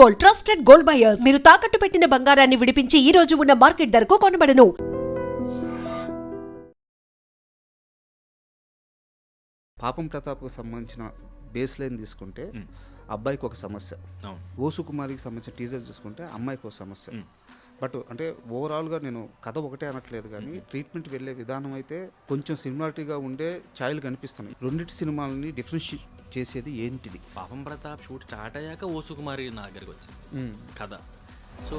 Gold, trusted gold buyers. మీరు తాకట్టు పెట్టిన బంగారాన్ని విడిపించి ఈ రోజు ఉన్న మార్కెట్ ధరకు కొనబడను. పాపం ప్రతాప్కు సంబంధించిన బేస్ లైన్ తీసుకుంటే అబ్బాయికి ఒక సమస్య, ఓసు కుమారికి సంబంధించిన టీజర్ చూసుకుంటే అమ్మాయికి ఒక సమస్య. బట్ అంటే ఓవరాల్గా నేను కథ ఒకటే అనట్లేదు, కానీ ట్రీట్మెంట్ వెళ్ళే విధానం అయితే కొంచెం సిమిలారిటీగా ఉండే ఛాయలు కనిపిస్తున్నాయి. రెండింటి సినిమాలని డిఫరెన్షియేట్ చేసేది ఏంటిది? పాపం ప్రతాప్ షూట్ స్టార్ట్ అయ్యాక ఓ సుకుమారి నా దగ్గరికి వచ్చింది కథ. సో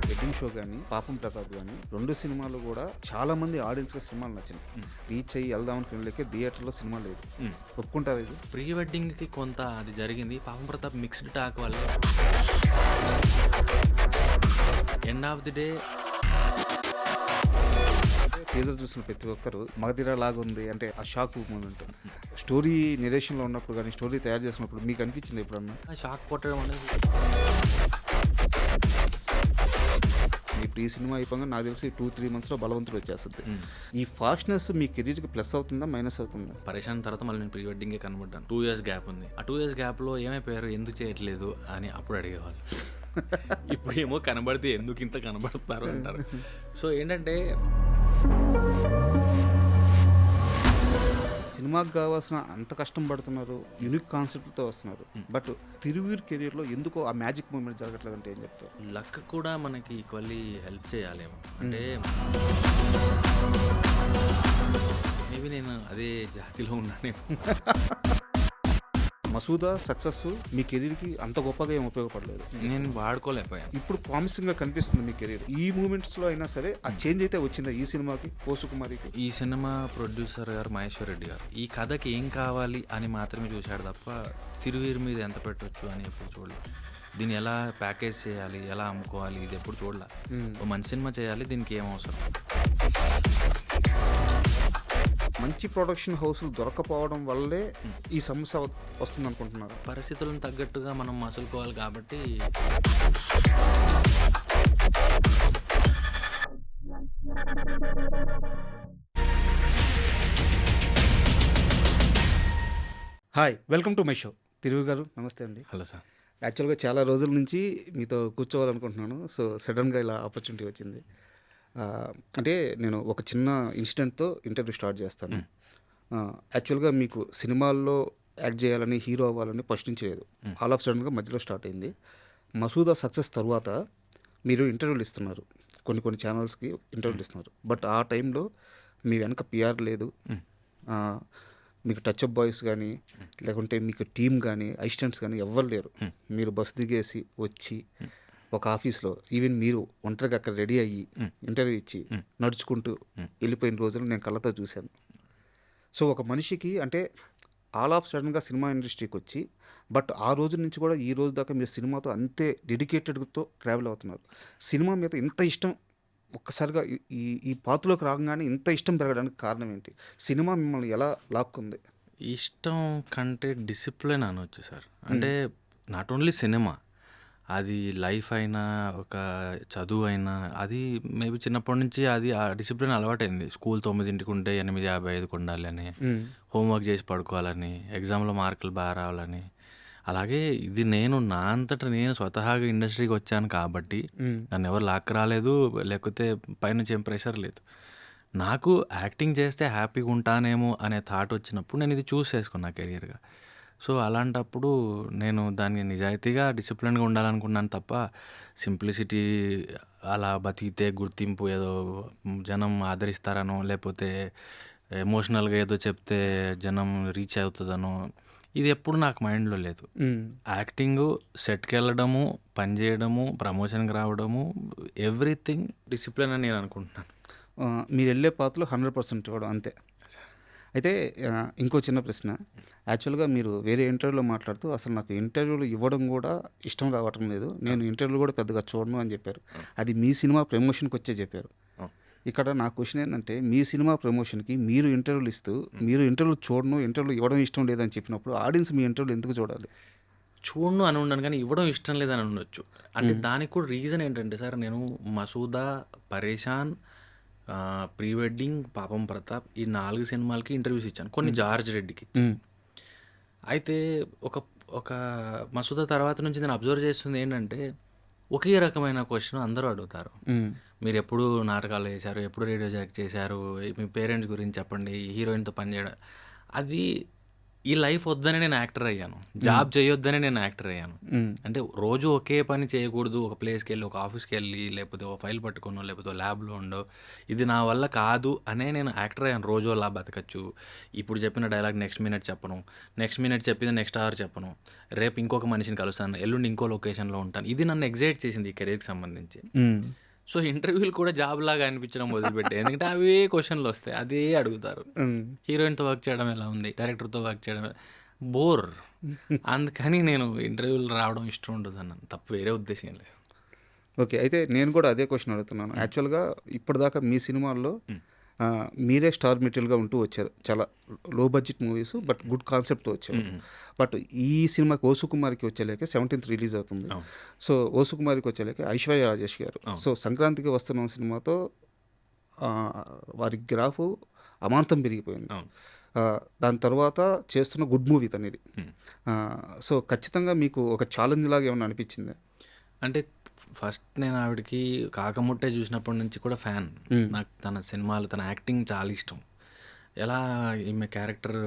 వెడ్డింగ్ షో కానీ పాపం ప్రతాప్ కానీ రెండు సినిమాలు కూడా చాలా మంది ఆడియన్స్గా సినిమాలు నచ్చినాయి. రీచ్ అయ్యి వెళ్దాం అనుకునే థియేటర్లో సినిమా లేదు. ఒప్పుకుంటారు ఇది? ప్రీ వెడ్డింగ్కి కొంత అది జరిగింది. పాపం ప్రతాప్ మిక్స్డ్ టాక్ వల్ల end of the day teaser చూసిన ప్రతి ఒక్కరు మగధిరా లాగా ఉంది అంటే ఆ షాక్ మూమెంట్. స్టోరీ నెరేషన్లో ఉన్నప్పుడు కానీ స్టోరీ తయారు చేసినప్పుడు మీకు అనిపించింది ఎప్పుడన్నా? షాక్ కొట్టడం అనేది ఇప్పుడు ఈ సినిమా అయిపోగా నాకు తెలిసి 2-3 monthsలో బలవంతుడు వచ్చేస్తుంది. ఈ ఫాస్ట్నెస్ మీ కెరీర్కి ప్లస్ అవుతుందా మైనస్ అవుతుందా? పరేషాన్ తర్వాత మళ్ళీ నేను ప్రీ వెడ్డింగే కనబడ్డాను. 2 years గ్యాప్ ఉంది. ఆ 2 years గ్యాప్లో ఏమైపోయారు, ఎందుకు చేయట్లేదు అని అప్పుడు అడిగేవాళ్ళు. ఇప్పుడు ఏమో కనబడితే ఎందుకు ఇంత కనబడతారు అంటారు. సో ఏంటంటే సినిమాకి కావాల్సిన అంత కష్టం పడుతున్నారు, యూనిక్ కాన్సెప్ట్తో వస్తున్నారు. బట్ తిరువీర్ కెరీర్లో ఎందుకో ఆ మ్యాజిక్ మూమెంట్ జరగట్లేదు అంటే ఏం చెప్తారు? లక్ కూడా మనకి ఈక్వల్లీ హెల్ప్ చేయాలేమో. అంటే మేబీ నేను అదే జాతిలో ఉన్నానేమో. మసూదా సక్సెస్ మీ కెరీర్కి అంత గొప్పగా ఏం ఉపయోగపడలేదు, నేను వాడుకోలేకపోయాను. ఇప్పుడు ప్రామిసింగ్గా కనిపిస్తుంది మీ కెరీర్. ఈ మూమెంట్స్లో అయినా సరే ఆ చేంజ్ అయితే వచ్చిందా ఈ సినిమాకి, ఓసు కుమారికి? ఈ సినిమా ప్రొడ్యూసర్ గారు మహేశ్వర్ రెడ్డి గారు ఈ కథకి ఏం కావాలి అని మాత్రమే చూశాడు తప్ప తిరువీరు మీద ఎంత పెట్టవచ్చు అని ఎప్పుడు చూడలేదు. దీన్ని ఎలా ప్యాకేజ్ చేయాలి, ఎలా అమ్ముకోవాలి, ఇది ఎప్పుడు చూడలే. ఓ మంచి సినిమా చేయాలి, దీనికి ఏం అవసరం. మంచి ప్రొడక్షన్ హౌస్లు దొరకపోవడం వల్లే ఈ సమస్య వస్తుంది అనుకుంటున్నారు. పరిస్థితులను తగ్గట్టుగా మనం మసులుకోవాలి కాబట్టి. Hi, welcome to my show. తిరుగు గారు నమస్తే అండి. Hello sir. యాక్చువల్గా చాలా రోజుల నుంచి మీతో కూర్చోవాలనుకుంటున్నాను. సో సడన్గా ఇలా ఆపర్చునిటీ వచ్చింది. అంటే నేను ఒక చిన్న ఇన్సిడెంట్తో ఇంటర్వ్యూ స్టార్ట్ చేస్తాను. యాక్చువల్గా మీకు సినిమాల్లో యాక్ట్ చేయాలని, హీరో అవ్వాలని ఫస్ట్ నుంచి లేదు. ఆల్ ఆఫ్ సడన్గా మధ్యలో స్టార్ట్ అయింది. మసూదా సక్సెస్ తర్వాత మీరు ఇంటర్వ్యూలు ఇస్తున్నారు, కొన్ని ఛానల్స్కి ఇంటర్వ్యూలు ఇస్తున్నారు. బట్ ఆ టైంలో మీ వెనక పిఆర్ లేదు, మీకు టచ్ అప్ బాయ్స్ కానీ లేకుంటే మీకు టీమ్ కానీ అసిస్టెంట్స్ కానీ ఎవ్వరు లేరు. మీరు బస్ దిగేసి వచ్చి ఒక ఆఫీస్లో ఈవెన్ మీరు ఒంటరిగా అక్కడ రెడీ అయ్యి ఇంటర్వ్యూ ఇచ్చి నడుచుకుంటూ వెళ్ళిపోయిన రోజులు నేను కళ్ళతో చూశాను. సో ఒక మనిషికి అంటే ఆల్ ఆఫ్ సడన్గా సినిమా ఇండస్ట్రీకి వచ్చి, బట్ ఆ రోజు నుంచి కూడా ఈ రోజు దాకా మీరు సినిమాతో అంతే డెడికేటెడ్తో ట్రావెల్ అవుతున్నారు. సినిమా మీద ఇంత ఇష్టం ఒక్కసారిగా ఈ పాత్రలోకి రాగానే ఇంత ఇష్టం పెరగడానికి కారణం ఏంటి? సినిమా మిమ్మల్ని ఎలా లాక్కుంది? ఇష్టం కంటే డిసిప్లిన్ అనవచ్చు సార్. అంటే నాట్ ఓన్లీ సినిమా, అది లైఫ్ అయినా ఒక చదువు అయినా, అది మేబీ చిన్నప్పటి నుంచి అది ఆ డిసిప్లిన్ అలవాటైంది. స్కూల్ 9ంటికి ఉంటే 8:55కి ఉండాలి అని, హోంవర్క్ చేసి పడుకోవాలని, ఎగ్జామ్లో మార్కులు బాగా రావాలని. అలాగే ఇది నేను నా అంతటా నేను స్వతహాగా ఇండస్ట్రీకి వచ్చాను కాబట్టి నన్ను ఎవరు లాక్ రాలేదు, లేకపోతే పైనుంచి ఏం ప్రెషర్ లేదు. నాకు యాక్టింగ్ చేస్తే హ్యాపీగా ఉంటానేమో అనే థాట్ వచ్చినప్పుడు నేను ఇది చూస్ చేసుకున్నా కెరియర్గా. సో అలాంటప్పుడు నేను దాన్ని నిజాయితీగా డిసిప్లిన్గా ఉండాలనుకున్నాను తప్ప సింప్లిసిటీ అలా బతికితే గుర్తింపు ఏదో జనం ఆదరిస్తారనో, లేకపోతే ఎమోషనల్గా ఏదో చెప్తే జనం రీచ్ అవుతుందనో, ఇది ఎప్పుడు నాకు మైండ్లో లేదు. యాక్టింగు, సెట్కి వెళ్ళడము, పని చేయడము, ప్రమోషన్కి రావడము, ఎవ్రీథింగ్ డిసిప్లిన్ అని నేను అనుకుంటున్నాను. మీరు వెళ్ళే పాత్రలో 100% ఇవ్వడం అంతే. అయితే ఇంకో చిన్న ప్రశ్న. యాక్చువల్గా మీరు వేరే ఇంటర్వ్యూలో మాట్లాడుతూ అసలు నాకు ఇంటర్వ్యూలు ఇవ్వడం కూడా ఇష్టం రావటం లేదు, నేను ఇంటర్వ్యూలు కూడా పెద్దగా చూడను అని చెప్పారు. అది మీ సినిమా ప్రమోషన్కి వచ్చే చెప్పారు. ఇక్కడ నా క్వశ్చన్ ఏంటంటే, మీ సినిమా ప్రమోషన్కి మీరు ఇంటర్వ్యూలు ఇస్తూ మీరు ఇంటర్వ్యూలు చూడను, ఇంటర్వ్యూలు ఇవ్వడం ఇష్టం లేదని చెప్పినప్పుడు ఆడియన్స్ మీ ఇంటర్వ్యూలు ఎందుకు చూడాలి? చూడను అని ఉండను, కానీ ఇవ్వడం ఇష్టం లేదని ఉండొచ్చు. అంటే దానికి కూడా రీజన్ ఏంటంటే సార్, నేను మసూదా, పరేషాన్, ప్రీ వెడ్డింగ్, పాపం ప్రతాప్, ఈ 4 సినిమాలకి ఇంటర్వ్యూస్ ఇచ్చాను. కొన్ని జార్జ్ రెడ్డికి ఇచ్చాను. అయితే ఒక ఒక మసూద తర్వాత నుంచి నేను అబ్జర్వ్ చేస్తుంది ఏంటంటే, ఒకే రకమైన క్వెషన్ అందరూ అడుగుతారు. మీరెప్పుడు నాటకాలు చేశారు? ఎప్పుడు రేడియో జాక్ చేశారు? మీ పేరెంట్స్ గురించి చెప్పండి. హీరోయిన్‌తో పని చేయడం. అది ఈ లైఫ్ వద్దనే నేను యాక్టర్ అయ్యాను. జాబ్ చేయొద్దనే నేను యాక్టర్ అయ్యాను. అంటే రోజు ఒకే పని చేయకూడదు. ఒక ప్లేస్‌కెళ్ళి, ఒక ఆఫీస్‌కెళ్ళి, లేకపోతే ఒక ఫైల్ పట్టుకోనో, లేకపోతే ఓ ల్యాబ్‌లో ఉండో, ఇది నా వల్ల కాదు అనే నేను యాక్టర్ అయ్యాను. రోజు అలా బతకచ్చు. ఇప్పుడు చెప్పిన డైలాగ్ నెక్స్ట్ మినిట్ చెప్పను. నెక్స్ట్ మినిట్ చెప్పింది నెక్స్ట్ అవర్ చెప్పను. రేపు ఇంకొక మనిషిని కలుస్తాను. ఎల్లుండి ఇంకో లొకేషన్‌లో ఉంటాను. ఇది నన్ను ఎక్సైట్ చేసింది ఈ కెరీర్‌కి సంబంధించి. సో, ఇంటర్వ్యూలు కూడా జాబ్ లాగా అనిపించడం మొదలుపెట్టాయి. ఎందుకంటే అవే క్వెషన్‌లు వస్తాయి. అదే అడుగుతారు. హీరోయిన్‌తో వర్క్ చేయడం ఎలా ఉంది? డైరెక్టర్‌తో వర్క్ చేయడం బోర్. అందుకని నేను ఇంటర్వ్యూలు రావడం ఇష్టం ఉండదన్నాను. తప్ప వేరే ఉద్దేశం ఏం లేదు. ఓకే. అయితే నేను కూడా అదే క్వశ్చన్ అడుగుతున్నాను. యాక్చువల్‌గా ఇప్పటిదాకా మీ సినిమాల్లో మీరే స్టార్ మెటీరియల్‌గా ఉంటూ వచ్చారు. చాలా లో బడ్జెట్ మూవీస్ బట్ గుడ్ కాన్సెప్ట్‌తో వచ్చారు. బట్ ఈ సినిమాకి 'ఓ సుకుమార్‌కి' వచ్చేలేకే 17th రిలీజ్ అవుతుంది. అవును. సో 'ఓ సుకుమార్‌కి' వచ్చేలేకే ఐశ్వర్య రాజేష్ గారు. అవును. సో సంక్రాంతికి వస్తున్నాం సినిమాతో వారి గ్రాఫ్ అమాంతం పెరిగిపోయింది. అవును. దాని తర్వాత చేస్తున్న గుడ్ మూవీ తనిది. సో ఖచ్చితంగా మీకు ఒక ఛాలెంజ్ లాగా ఏమన్నా అనిపించిందా? అంటే ఫస్ట్ నేను ఆవిడకి 'కాకముట్టే' చూసినప్పటి నుంచి కూడా ఫ్యాన్. నాకు తన సినిమాలు, తన యాక్టింగ్ చాలా ఇష్టం. ఎలా ఈమె క్యారెక్టర్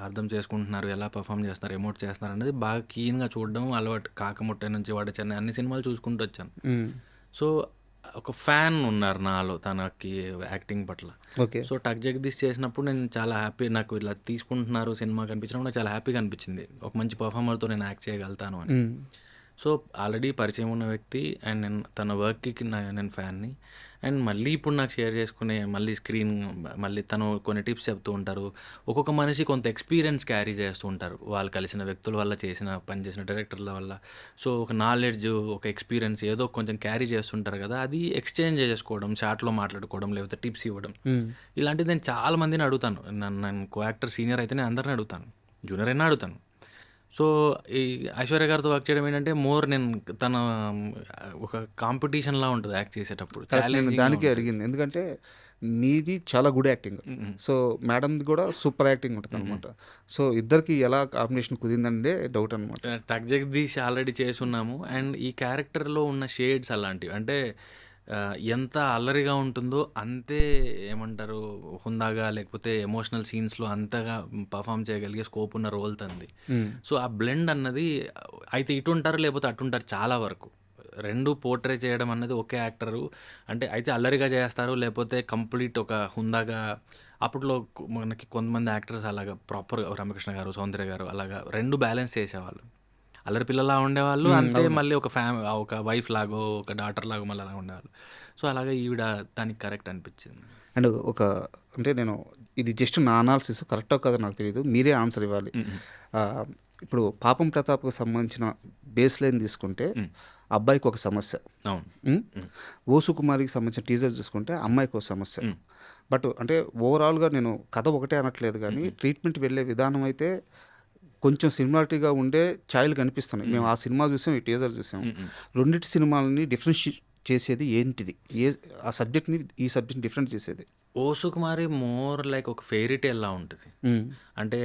అర్థం చేసుకుంటున్నారు, ఎలా పర్ఫామ్ చేస్తున్నారు, ఎమోట్ చేస్తున్నారు అనేది బాగా కీన్‌గా చూడడం అలవాటు. 'కాకముట్టే' నుంచి 'వాడ చెన్నై' అన్ని సినిమాలు చూసుకుంటూ వచ్చాను. సో, ఒక ఫ్యాన్ ఉన్నారు నాలో తనకి యాక్టింగ్ పట్ల. ఓకే. సో, 'టక్ జగదీష్' చేసినప్పుడు నేను చాలా హ్యాపీ. నాకు ఇలా తీసుకుంటున్నారు సినిమా కనిపించినప్పుడు నాకు చాలా హ్యాపీగా అనిపించింది. ఒక మంచి పర్ఫార్మర్‌తో నేను యాక్ట్ చేయగలుగుతాను అని. సో, ఆల్రెడీ పరిచయం ఉన్న వ్యక్తి అండ్ నేను తన వర్క్‌కి నేను ఫ్యాన్‌ని. అండ్ మళ్ళీ ఇప్పుడు నాకు షేర్ చేసుకునే మళ్ళీ తను కొన్ని టిప్స్ చెప్తూ ఉంటారు. ఒక్కొక్క మనిషి కొంత ఎక్స్‌పీరియన్స్ క్యారీ చేస్తూ ఉంటారు. వాళ్ళు కలిసిన వ్యక్తుల వల్ల, పనిచేసిన డైరెక్టర్ల వల్ల. సో, ఒక నాలెడ్జ్, ఒక ఎక్స్‌పీరియన్స్ ఏదో కొంచెం క్యారీ చేస్తుంటారు కదా! అది ఎక్స్‌చేంజ్ చేసుకోవడం, చాట్‌లో మాట్లాడుకోవడం, లేకపోతే టిప్స్ ఇవ్వడం. ఇలాంటిది నేను చాలా మందిని అడుగుతాను. నేను కో యాక్టర్ సీనియర్ అయితే నేను అందరిని అడుగుతాను. జూనియర్ అయినా అడుగుతాను. సో, ఈ ఐశ్వర్య గారితో వర్క్ చేయడం ఏంటంటే నేను తన ఒక కాంపిటీషన్‌లా ఉంటది యాక్ట్ చేసేటప్పుడు. కరెక్ట్. నేను ఛాలెంజింగ్‌గా దానికే ఉంటది. అడిగింది. ఎందుకంటే మీది చాలా గుడ్ యాక్టింగ్. సో మేడంది కూడా సూపర్ యాక్టింగ్ ఉంటదనమాట. సో ఇద్దరికి ఎలా కాంబినేషన్ కుదిరిందంటే డౌట్ అనమాట. 'టక్ జగదీష్' ఆల్రెడీ చేసున్నాము. అండ్ ఈ క్యారెక్టర్‌లో ఉన్న షేడ్స్ అలాంటివి. అంటే ఎంత అల్లరిగా ఉంటుందో అంతే ఏమంటారు హుందాగా లేకపోతే ఎమోషనల్ సీన్స్‌లో అంతగా పర్ఫార్మ్ చేయగలిగే స్కోప్ ఉన్న రోల్ తనది. సో, ఆ బ్లెండ్ అన్నది అయితే ఇటుంటారు లేకపోతే అటుంటారు చాలా వరకు. 2 పోర్ట్రే చేయడం అన్నది ఒకే యాక్టరు అంటే అయితే అల్లరిగా చేస్తారు లేకపోతే కంప్లీట్ ఒక హుందాగా అప్పట్లో మనకి కొంతమంది యాక్టర్స్ అలాగా ప్రాపర్‌గా రమ్యకృష్ణ గారు, సౌందర్య గారు అలాగా 2 బ్యాలెన్స్ చేసేవాళ్ళు. అల్లరి పిల్లలా ఉండేవాళ్ళు. అంతే అవును. మళ్ళీ ఒక వైఫ్ లాగో, ఒక డాటర్ లాగో మళ్ళీ అలా ఉండేవాళ్ళు. సో, అలాగే ఈవిడ దానికి కరెక్ట్ అనిపించింది. అండ్ అంటే నేను ఇది జస్ట్ నా అనాలిసిస్ కరెక్టో కాదో నాకు తెలియదు. మీరే ఆన్సర్ ఇవ్వాలి. ఇప్పుడు 'పాపం ప్రతాప్'కి సంబంధించిన బేస్ లైన్ తీసుకుంటే అబ్బాయికి ఒక సమస్య. అవును. 'ఓ సుకుమారికి' సంబంధించిన టీజర్ చూసుకుంటే అమ్మాయికి ఒక సమస్య. బట్ అంటే ఓవరాల్‌గా నేను కథ ఒకటే అనట్లేదు కానీ ట్రీట్మెంట్ వెళ్ళే విధానం అయితే కొంచెం సిమిలారిటీగా ఉండే ఛాయలు కనిపిస్తున్నాయి. మేము ఆ సినిమా చూసాం, ఈ టీజర్ చూసాం. రెండిటి సినిమాలని డిఫరెన్షియేట్ చేసేది ఏంటిది? ఆ సబ్జెక్ట్‌ని ఈ సబ్జెక్ట్‌ని డిఫరెంట్ చేసేది? 'ఓ సుకుమారి' మోర్ లైక్ ఒక ఫెయిరీ టేల్‌లా ఉంటది. అంటే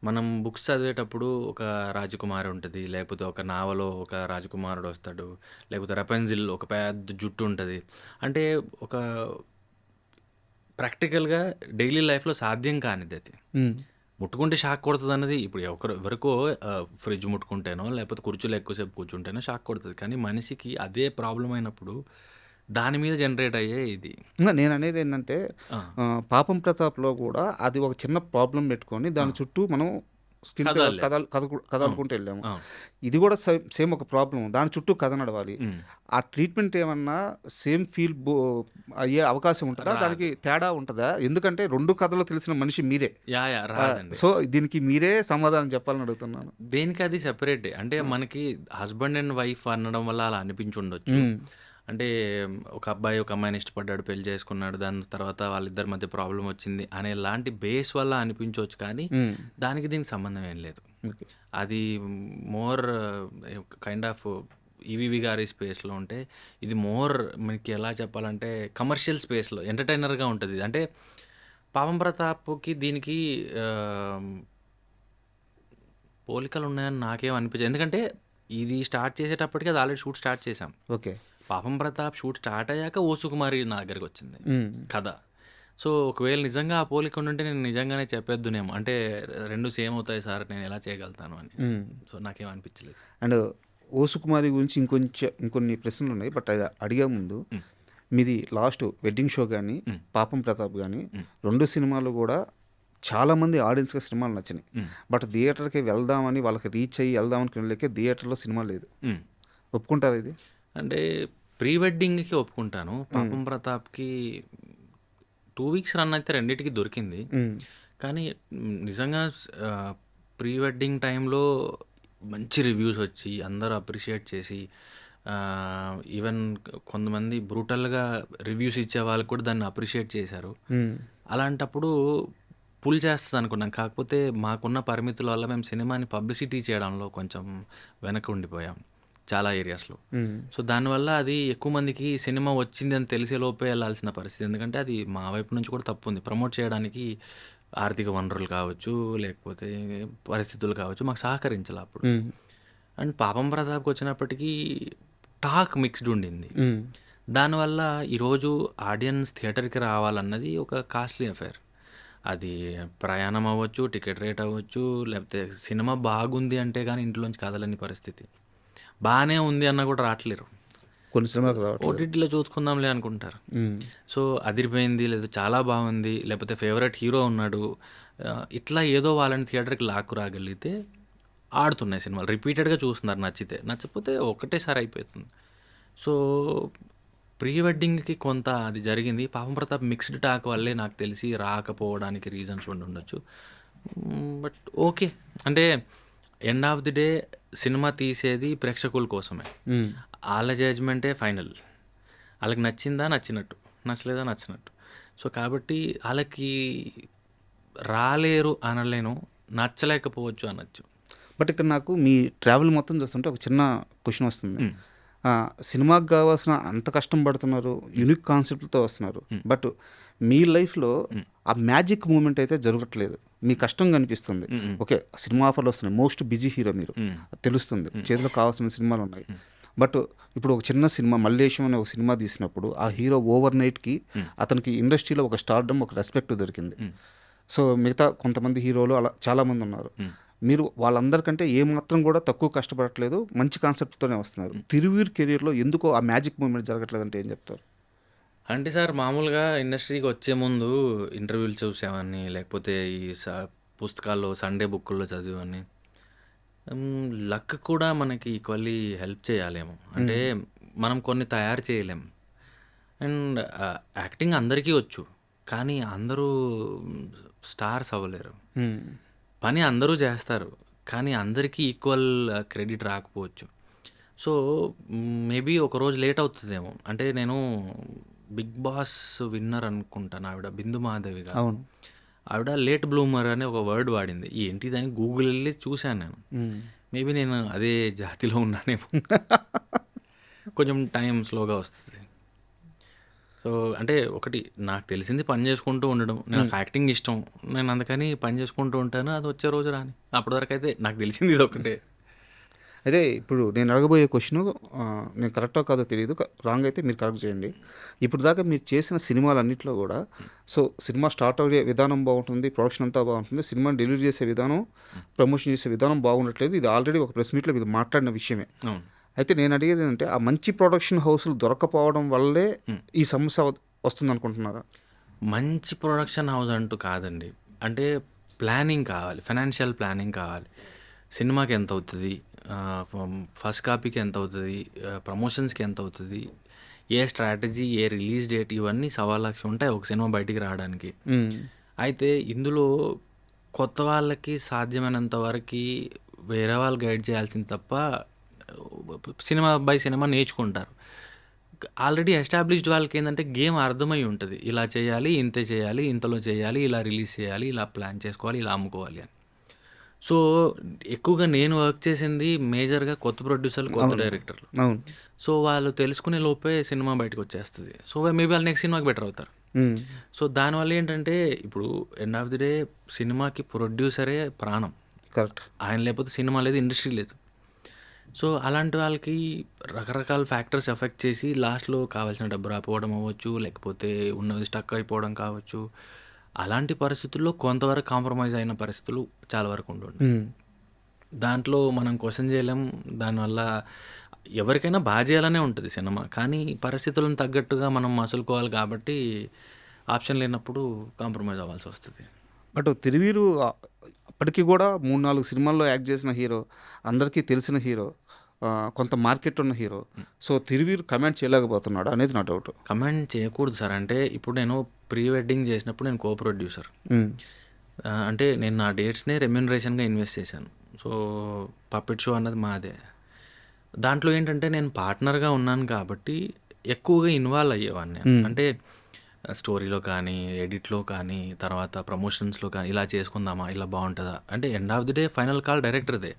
మనం బుక్స్ చదివేటప్పుడు ఒక రాజకుమారి ఉంటది. లేకపోతే ఒక నావలో ఒక రాజకుమారుడు వస్తాడు. లేకపోతే 'రపెన్జిల్' ఒక పెద్ద జుట్టు ఉంటది. అంటే ఒక ప్రాక్టికల్‌గా డైలీ లైఫ్‌లో సాధ్యం కానిదది. ముట్టుకుంటే షాక్ కొడతదన్నది ఇప్పుడు ఎవరికో ఫ్రిడ్జ్ ముట్టుకుంటేనో, లేకపోతే కుర్చీలో ఎక్కువసేపు కూర్చుంటేనో షాక్ కొడతది. కానీ మనిషికి అదే ప్రాబ్లమ్ అయినప్పుడు దాని మీద జనరేట్ అయ్యే ఇది. నేను అనేది ఏంటంటే 'పాపం ప్రతాప్‌లో' కూడా అది ఒక చిన్న ప్రాబ్లమ్ పెట్టుకొని దాని చుట్టూ మనం స్క్రీన్ ప్లే కదలుకుంటూ వెళ్ళాము. ఇది కూడా సేమ్ ఒక ప్రాబ్లం. దాని చుట్టూ కథ నడవాలి. ఆ ట్రీట్మెంట్ ఏమన్నా సేమ్ ఫీల్ అయ్యే అవకాశం ఉంటుందా? దానికి తేడా ఉంటుందా? ఎందుకంటే 2 కథలు తెలిసిన మనిషి మీరే. రాదండి. సో దీనికి మీరే సమాధానం చెప్పాలని అడుగుతున్నాను. దేనికి అది సెపరేటే. అంటే మనకి హస్బెండ్ అండ్ వైఫ్ అనడం వల్ల అలా అనిపించుండొచ్చు. అంటే ఒక అబ్బాయి ఒక అమ్మాయిని ఇష్టపడ్డాడు, పెళ్లి చేసుకున్నాడు, దాని తర్వాత వాళ్ళిద్దరి మధ్య ప్రాబ్లం వచ్చింది అనే లాంటి బేస్ వల్ల అనిపించవచ్చు. కానీ దానికి దీనికి సంబంధం ఏం లేదు. అది మోర్ కైండ్ ఆఫ్ ఈవీవి గారి స్పేస్లో ఉంటే ఇది మోర్ మనకి ఎలా చెప్పాలంటే కమర్షియల్ స్పేస్లో ఎంటర్టైనర్గా ఉంటుంది. అంటే 'పాపం ప్రతాప్'కి దీనికి పోలికలు ఉన్నాయని నాకేం అనిపించదు. ఎందుకంటే ఇది స్టార్ట్ చేసేటప్పటికి అది ఆల్రెడీ షూట్ స్టార్ట్ చేసాం. ఓకే. పాపం ప్రతాప్ షూట్ స్టార్ట్ అయ్యాక ఓ సుకుమారి నా దగ్గరికి వచ్చింది హ్మ్. కథ. సో ఒకవేళ నిజంగా ఆ పోలిక ఉండుంటే నేను నిజంగానే చెప్పేద్దునేమో, అంటే 2 సేమ్ అవుతాయి సార్, నేను ఎలా చేయగలుగుతాను అని. హ్మ్. సో నాకేం అనిపించలేదు. అండ్ ఓ సుకుమారి గురించి ఇంకొన్ని ప్రశ్నలు ఉన్నాయి. బట్ అది అడిగే ముందు మ్. మీది లాస్ట్ వెడ్డింగ్ షో కానీ మ్. పాపం ప్రతాప్ కానీ మ్. 2 సినిమాలు కూడా చాలామంది ఆడియన్స్గా సినిమాలు నచ్చినాయి. మ్. బట్ థియేటర్కి వెళ్దామని వాళ్ళకి రీచ్ అయ్యి వెళ్దామని వెళ్ళలేకే థియేటర్లో సినిమా లేదు. మ్. ఒప్పుకుంటారా ఇది? అంటే ప్రీ వెడ్డింగ్కి ఒప్పుకుంటాను. పాపం ప్రతాప్కి 2 వీక్స్ రన్ అయితే రెండింటికి దొరికింది. మ్. కానీ నిజంగా ప్రీ వెడ్డింగ్ టైంలో మంచి రివ్యూస్ వచ్చి అందరూ అప్రిషియేట్ చేసి, ఈవెన్ కొంతమంది బ్రూటల్గా రివ్యూస్ ఇచ్చే వాళ్ళు కూడా దాన్ని అప్రిషియేట్ చేశారు. మ్. అలాంటప్పుడు పుల్ చేస్తుంది అనుకున్నాం. కాకపోతే మాకున్న పరిమితుల వల్ల మేము సినిమాని పబ్లిసిటీ చేయడంలో కొంచెం వెనక ఉండిపోయాం చాలా ఏరియాస్లో. మ్. సో దానివల్ల అది ఎక్కువ మందికి సినిమా వచ్చింది అని తెలిసే లోపే వెళ్ళాల్సిన పరిస్థితి. ఎందుకంటే అది మా వైపు నుంచి కూడా తప్పు ఉంది. ప్రమోట్ చేయడానికి ఆర్థిక వనరులు కావచ్చు, లేకపోతే పరిస్థితులు కావచ్చు, మాకు సహకరించాలి అప్పుడు. మ్. అండ్ పాపం ప్రతాప్కి వచ్చినప్పటికీ టాక్ మిక్స్డ్ ఉండింది. మ్. దానివల్ల ఈరోజు ఆడియన్స్ థియేటర్కి రావాలన్నది ఒక కాస్ట్లీ అఫైర్. అది ప్రయాణం అవ్వచ్చు, టికెట్ రేట్ అవ్వచ్చు, లేకపోతే సినిమా బాగుంది అంటే కానీ ఇంట్లోంచి కదలని పరిస్థితి. బాగానే ఉంది అన్న కూడా రావట్లేరు. కొన్ని సినిమాలు రావట్లేదు. ఓటీటీలో చూసుకుందాంలే అనుకుంటారు. మ్. సో అదిరిపోయింది, లేదా చాలా బాగుంది, లేకపోతే ఫేవరెట్ హీరో ఉన్నాడు, ఇట్లా ఏదో వాళ్ళని థియేటర్కి లాక్కు రాగలిగితే ఆడుతున్నాయి సినిమాలు. రిపీటెడ్గా చూస్తున్నారు, నచ్చితే. నచ్చకపోతే ఒకటేసారి అయిపోతుంది. సో ప్రీ వెడ్డింగ్కి కొంత అది జరిగింది. పాపం ప్రతాప్ మిక్స్డ్ టాక్ వల్లే నాకు తెలిసి రాకపోవడానికి రీజన్స్ ఉండొచ్చు. బట్ ఓకే, అంటే end of the day cinema తీసేది ప్రేక్షకుల కోసమే. మ్. వాళ్ళ జడ్జ్మెంటే ఫైనల్. వాళ్ళకి నచ్చిందా నచ్చినట్టు, నచ్చలేదా నచ్చినట్టు. సో కాబట్టి వాళ్ళకి రాలేరు అనలేను, నచ్చలేకపోవచ్చు అనొచ్చు. బట్ ఇక్కడ నాకు మీ ట్రావెల్ మొత్తం చూస్తుంటే ఒక చిన్న క్వశ్చన్ వస్తుంది. సినిమాకి కావాల్సిన అంత కష్టం పడుతున్నారు, యూనిక్ కాన్సెప్ట్తో వస్తున్నారు, బట్ మీ లైఫ్లో ఆ మ్యాజిక్ మూమెంట్ అయితే జరగట్లేదు. మీ కష్టం కనిపిస్తుంది. ఓకే, సినిమా ఆఫర్లు వస్తున్నాయి, మోస్ట్ బిజీ హీరో మీరు, తెలుస్తుంది, చేతిలో కావాల్సిన సినిమాలు ఉన్నాయి. బట్ ఇప్పుడు ఒక చిన్న సినిమా మల్లేశం అనే ఒక సినిమా తీసినప్పుడు ఆ హీరో ఓవర్ నైట్కి అతనికి ఇండస్ట్రీలో ఒక స్టార్డమ్, ఒక రెస్పెక్ట్ దొరికింది. సో మిగతా కొంతమంది హీరోలు అలా చాలామంది ఉన్నారు. మీరు వాళ్ళందరికంటే ఏమాత్రం కూడా తక్కువ కష్టపడట్లేదు, మంచి కాన్సెప్ట్తోనే వస్తున్నారు. తిరువీర్ కెరీర్లో ఎందుకో ఆ మ్యాజిక్ మూమెంట్ జరగట్లేదు అంటే ఏం చెప్తారు? అంటే సార్, మామూలుగా ఇండస్ట్రీకి వచ్చే ముందు ఇంటర్వ్యూలు చూసేవాడిని, లేకపోతే ఈ పుస్తకాల్లో సండే బుక్కుల్లో చదివేవాడిని. లక్ కూడా మనకి ఈక్వల్లీ హెల్ప్ చేయాలేమో. అంటే మనం కొన్ని తయారు చేయలేం. అండ్ యాక్టింగ్ అందరికీ వచ్చు, కానీ అందరూ స్టార్స్ అవ్వలేరు. పని అందరూ చేస్తారు, కానీ అందరికీ ఈక్వల్ క్రెడిట్ రాకపోవచ్చు. సో మేబీ ఒకరోజు లేట్ అవుతుందేమో. అంటే నేను బిగ్ బాస్ విన్నర్ అనుకుంటాను, ఆవిడ బిందు మాధవి గారు. అవును. ఆవిడ లేట్ బ్లూమర్ అనే ఒక వర్డ్ వాడింది. ఏంటిదని గూగుల్ వెళ్ళి చూశాను నేను. మేబీ నేను అదే జాతిలో ఉన్నానేమో. కొంచెం టైం స్లోగా వస్తుంది. సో అంటే ఒకటి నాకు తెలిసింది పని చేసుకుంటూ ఉండడం. నాకు యాక్టింగ్ ఇష్టం, నేను అందుకని పని చేసుకుంటూ ఉంటాను. అది వచ్చే రోజు రాని, అప్పటి వరకు అయితే నాకు తెలిసింది ఇది ఒకటే. అదే ఇప్పుడు నేను అడగబోయే క్వశ్చన్ నేను కరెక్టో కాదో తెలియదు, రాంగ్ అయితే మీరు కరెక్ట్ చేయండి. ఇప్పుడు దాకా మీరు చేసిన సినిమాలన్నింటిలో కూడా సో సినిమా స్టార్ట్ అయ్యే విధానం బాగుంటుంది, ప్రొడక్షన్ అంతా బాగుంటుంది, సినిమాని డెలివరీ చేసే విధానం, ప్రమోషన్ చేసే విధానం బాగుండట్లేదు. ఇది ఆల్రెడీ ఒక ప్రెస్ మీట్లో మీరు మాట్లాడిన విషయమే. అయితే నేను అడిగేది ఏంటంటే ఆ మంచి ప్రొడక్షన్ హౌస్లు దొరకపోవడం వల్లే ఈ సమస్య వస్తుంది అనుకుంటున్నారా? మంచి ప్రొడక్షన్ హౌస్ అంటూ కాదండి. అంటే ప్లానింగ్ కావాలి, ఫైనాన్షియల్ ప్లానింగ్ కావాలి. సినిమాకి ఎంత అవుతుంది, ఫస్ట్ కాపీకి ఎంత అవుతుంది, ప్రమోషన్స్కి ఎంత అవుతుంది, ఏ స్ట్రాటజీ, ఏ రిలీజ్ డేట్, ఇవన్నీ 1,00,000 ఉంటాయి ఒక సినిమా బయటికి రావడానికి. అయితే ఇందులో కొత్త వాళ్ళకి సాధ్యమైనంత వరకు వేరే వాళ్ళు గైడ్ చేయాల్సింది తప్ప సినిమా బై సినిమా నేర్చుకుంటారు. ఆల్రెడీ ఎస్టాబ్లిష్డ్ వాళ్ళకి ఏంటంటే గేమ్ అర్థమై ఉంటుంది. ఇలా చేయాలి, ఇంతే చేయాలి, ఇంతలో చేయాలి, ఇలా రిలీజ్ చేయాలి, ఇలా ప్లాన్ చేసుకోవాలి, ఇలా అమ్ముకోవాలి అని. సో ఎక్కువగా నేను వర్క్ చేసింది మేజర్గా కొత్త ప్రొడ్యూసర్లు, కొత్త డైరెక్టర్లు. సో వాళ్ళు తెలుసుకునే లోపే సినిమా బయటకు వచ్చేస్తుంది. సో మేబీ వాళ్ళు నెక్స్ట్ సినిమాకి బెటర్ అవుతారు. సో దానివల్ల ఏంటంటే ఇప్పుడు ఎండ్ ఆఫ్ ది డే సినిమాకి ప్రొడ్యూసరే ప్రాణం. కరెక్ట్. ఆయన లేకపోతే సినిమా లేదు, ఇండస్ట్రీ లేదు. సో అలాంటి వాళ్ళకి రకరకాల ఫ్యాక్టర్స్ ఎఫెక్ట్ చేసి లాస్ట్లో కావాల్సిన డబ్బు రాకపోవడం అవ్వచ్చు, లేకపోతే ఉన్నది స్టక్ అయిపోవడం కావచ్చు. అలాంటి పరిస్థితుల్లో కొంతవరకు కాంప్రమైజ్ అయిన పరిస్థితులు చాలా వరకు ఉండండి. దాంట్లో మనం క్వశ్చన్ చేయలేం. దానివల్ల ఎవరికైనా బాగా చేయాలనే ఉంటుంది సినిమా, కానీ పరిస్థితులను తగ్గట్టుగా మనం మసులుకోవాలి కాబట్టి ఆప్షన్ లేనప్పుడు కాంప్రమైజ్ అవ్వాల్సి వస్తుంది. బట్ తిరువీరు అప్పటికి కూడా 3-4 సినిమాల్లో యాక్ట్ చేసిన హీరో, అందరికీ తెలిసిన హీరో, కొంత మార్కెట్ ఉన్న హీరో. సో తిరువీరు కమెంట్ చేయలేకపోతున్నాడు అనేది నా డౌట్. కమెంట్ చేయకూడదు సార్. అంటే ఇప్పుడు నేను ప్రీ వెడ్డింగ్ చేసినప్పుడు నేను కో ప్రొడ్యూసర్. అంటే నేను నా డేట్స్నే రెమ్యూనరేషన్గా ఇన్వెస్ట్ చేశాను. సో పప్పెట్ షో అన్నది మాదే. దాంట్లో ఏంటంటే నేను పార్ట్నర్గా ఉన్నాను కాబట్టి ఎక్కువగా ఇన్వాల్వ్ అయ్యేవాడిని. అంటే స్టోరీలో కానీ, ఎడిట్లో కానీ, తర్వాత ప్రమోషన్స్లో కానీ, ఇలా చేసుకుందామా, ఇలా బాగుంటుందా, అంటే end of the day final call డైరెక్టర్దే.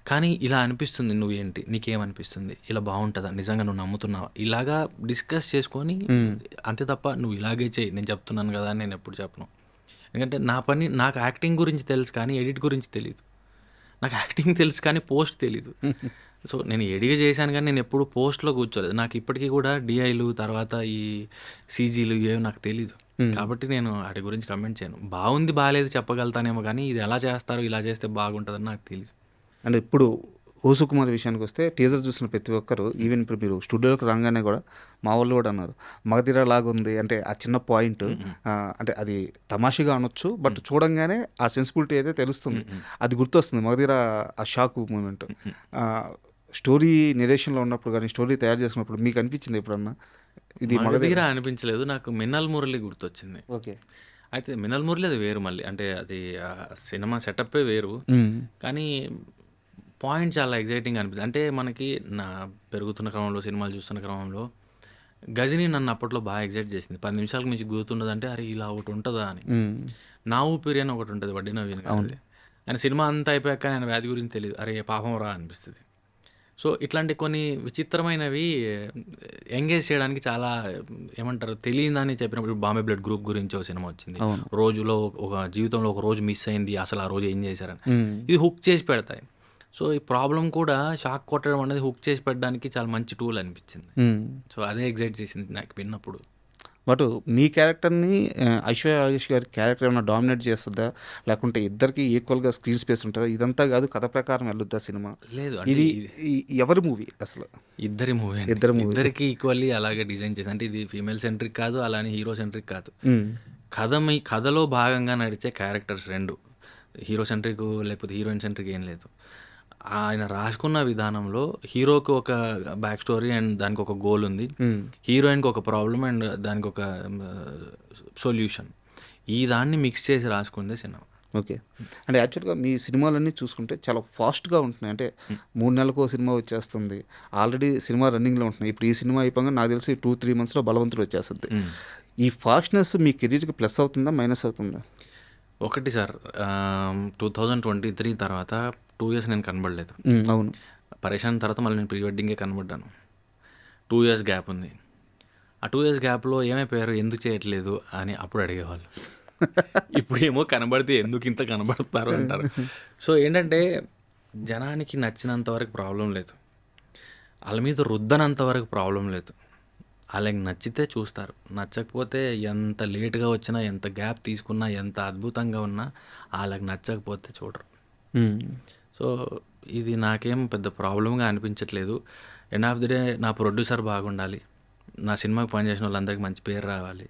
కానీ ఇలా అనిపిస్తుంది, నువ్వేంటి, నీకేమనిపిస్తుంది, ఇలా బాగుంటుందా, నిజంగా నువ్వు నమ్ముతున్నావా, ఇలాగా డిస్కస్ చేసుకొని అంతే తప్ప నువ్వు ఇలాగే చేయి నేను చెప్తున్నాను కదా అని నేను ఎప్పుడు చెప్పను. ఎందుకంటే నా పని, నాకు యాక్టింగ్ గురించి తెలుసు కానీ ఎడిట్ గురించి తెలియదు. నాకు యాక్టింగ్ తెలుసు కానీ పోస్ట్ తెలీదు. సో నేను ఎడిగా చేశాను కానీ నేను ఎప్పుడు పోస్ట్లో కూర్చోలేదు. నాకు ఇప్పటికీ కూడా డిఐలు, తర్వాత ఈ సీజీలు ఏవి నాకు తెలీదు. కాబట్టి నేను వాటి గురించి కమెంట్ చేయను. బాగుంది బాగాలేదు చెప్పగలుగుతానేమో కానీ ఇది ఎలా చేస్తారు, ఇలా చేస్తే బాగుంటుందని నాకు తెలియదు. అండ్ ఇప్పుడు ఓ సుకుమార్ విషయానికి వస్తే టీజర్ చూసిన ప్రతి ఒక్కరు, ఈవెన్ ఇప్పుడు మీరు స్టూడియోకి రాగానే కూడా మా వాళ్ళు కూడా అన్నారు మగధీర లాగా ఉంది. అంటే ఆ చిన్న పాయింట్, అంటే అది తమాషగా అనొచ్చు, బట్ చూడంగానే ఆ సెన్సిబిలిటీ అయితే తెలుస్తుంది, అది గుర్తొస్తుంది మగధీర, ఆ షాక్ మూమెంట్. స్టోరీ నెరేషన్లో ఉన్నప్పుడు కానీ, స్టోరీ తయారు చేసినప్పుడు మీకు అనిపించింది ఎప్పుడన్నా ఇది మగధీర అనిపించలేదు, నాకు మిన్నల్ మురళి గుర్తొచ్చింది. ఓకే. అయితే మిన్నల్ మురళి అది వేరు మళ్ళీ, అంటే అది సినిమా సెటప్పే వేరు, కానీ పాయింట్ చాలా ఎగ్జైటింగ్ అనిపిస్తుంది. అంటే మనకి నా పెరుగుతున్న క్రమంలో, సినిమాలు చూస్తున్న క్రమంలో గజని నన్ను అప్పట్లో బాగా ఎగ్జైట్ చేసింది. 10 నిమిషాలకు మించి గుర్తుండదు. అంటే అరే ఇలా ఒకటి ఉంటుందా అని. నా ఊపిరి అని ఒకటి ఉంటుంది, వడ్డీ నవీన్ గారిది. ఆయన సినిమా అంతా అయిపోయాక ఆయన వ్యాధి గురించి తెలియదు, అరే పాపం రా అనిపిస్తుంది. సో ఇట్లాంటి కొన్ని విచిత్రమైనవి ఎంగేజ్ చేయడానికి చాలా ఏమంటారు తెలియదని చెప్పినప్పుడు, బాంబే బ్లడ్ గ్రూప్ గురించి ఒక సినిమా వచ్చింది, రోజులో ఒక జీవితంలో ఒక రోజు మిస్ అయింది, అసలు ఆ రోజు ఏం చేశారని. ఇది హుక్ చేసి పెడతాయి. సో ఈ ప్రాబ్లం కూడా షాక్ కొట్టడం అనేది హుక్ చేసి పెట్టడానికి చాలా మంచి టూల్ అనిపించింది. సో అదే ఎగ్జైట్ చేసింది నాకు విన్నప్పుడు. బట్ మీ క్యారెక్టర్ని ఐశ్వర్య రాజేష్ గారి క్యారెక్టర్ ఏమైనా డామినేట్ చేస్తుందా, లేకుంటే ఇద్దరికి ఈక్వల్గా స్క్రీన్ స్పేస్ ఉంటుందా? ఇదంతా కాదు, కథ ప్రకారం వెళ్ళొద్దా సినిమా? లేదు, ఇది ఎవరి మూవీ అసలు? ఇద్దరి మూవీ, ఇద్దరికి ఈక్వల్లీ అలాగే డిజైన్ చేసి. అంటే ఇది ఫీమేల్ సెంట్రిక్ కాదు, అలానే హీరో సెంట్రిక్ కాదు. కథలో భాగంగా నడిచే క్యారెక్టర్స్ రెండు, హీరో సెంట్రిక్ లేకపోతే హీరోయిన్ సెంట్రిక్ ఏం లేదు. ఆయన రాసుకున్న విధానంలో హీరోకి ఒక బ్యాక్ స్టోరీ అండ్ దానికి ఒక గోల్ ఉంది, హీరోయిన్కి ఒక ప్రాబ్లం అండ్ దానికి ఒక సొల్యూషన్, ఈ దాన్ని మిక్స్ చేసి రాసుకుందే సినిమా. ఓకే. అంటే యాక్చువల్గా మీ సినిమాలన్నీ చూసుకుంటే చాలా ఫాస్ట్గా ఉంటున్నాయి. అంటే 3 నెలలకు సినిమా వచ్చేస్తుంది, ఆల్రెడీ సినిమా రన్నింగ్లో ఉంటున్నాయి. ఇప్పుడు ఈ సినిమా అయిపోగా నాకు తెలిసి 2-3 మంత్స్లో బలవంతుడు వచ్చేస్తుంది. ఈ ఫాస్ట్నెస్ మీ కెరీర్కి ప్లస్ అవుతుందా, మైనస్ అవుతుందా? ఒకటి సార్, 2023 తర్వాత 2 years నేను కనబడలేదు. అవును. పరేషాన్ తర్వాత మళ్ళీ నేను ప్రీ వెడ్డింగే కనబడ్డాను. 2 years గ్యాప్ ఉంది. ఆ 2 years గ్యాప్లో ఏమైపోయారు, ఎందుకు చేయట్లేదు అని అప్పుడు అడిగేవాళ్ళు. ఇప్పుడు ఏమో కనబడితే ఎందుకు ఇంత కనబడతారు అంటారు. సో ఏంటంటే జనానికి నచ్చినంత వరకు ప్రాబ్లం లేదు, వాళ్ళ మీద రుద్దనంత వరకు ప్రాబ్లం లేదు. వాళ్ళకి నచ్చితే చూస్తారు, నచ్చకపోతే ఎంత లేట్గా వచ్చినా, ఎంత గ్యాప్ తీసుకున్నా, ఎంత అద్భుతంగా ఉన్నా వాళ్ళకి నచ్చకపోతే చూడరు. సో ఇది నాకేం పెద్ద ప్రాబ్లంగా అనిపించట్లేదు. ఎండ్ ఆఫ్ ది డే నా ప్రొడ్యూసర్ బాగుండాలి, నా సినిమాకి పనిచేసిన వాళ్ళందరికీ మంచి పేరు రావాలి,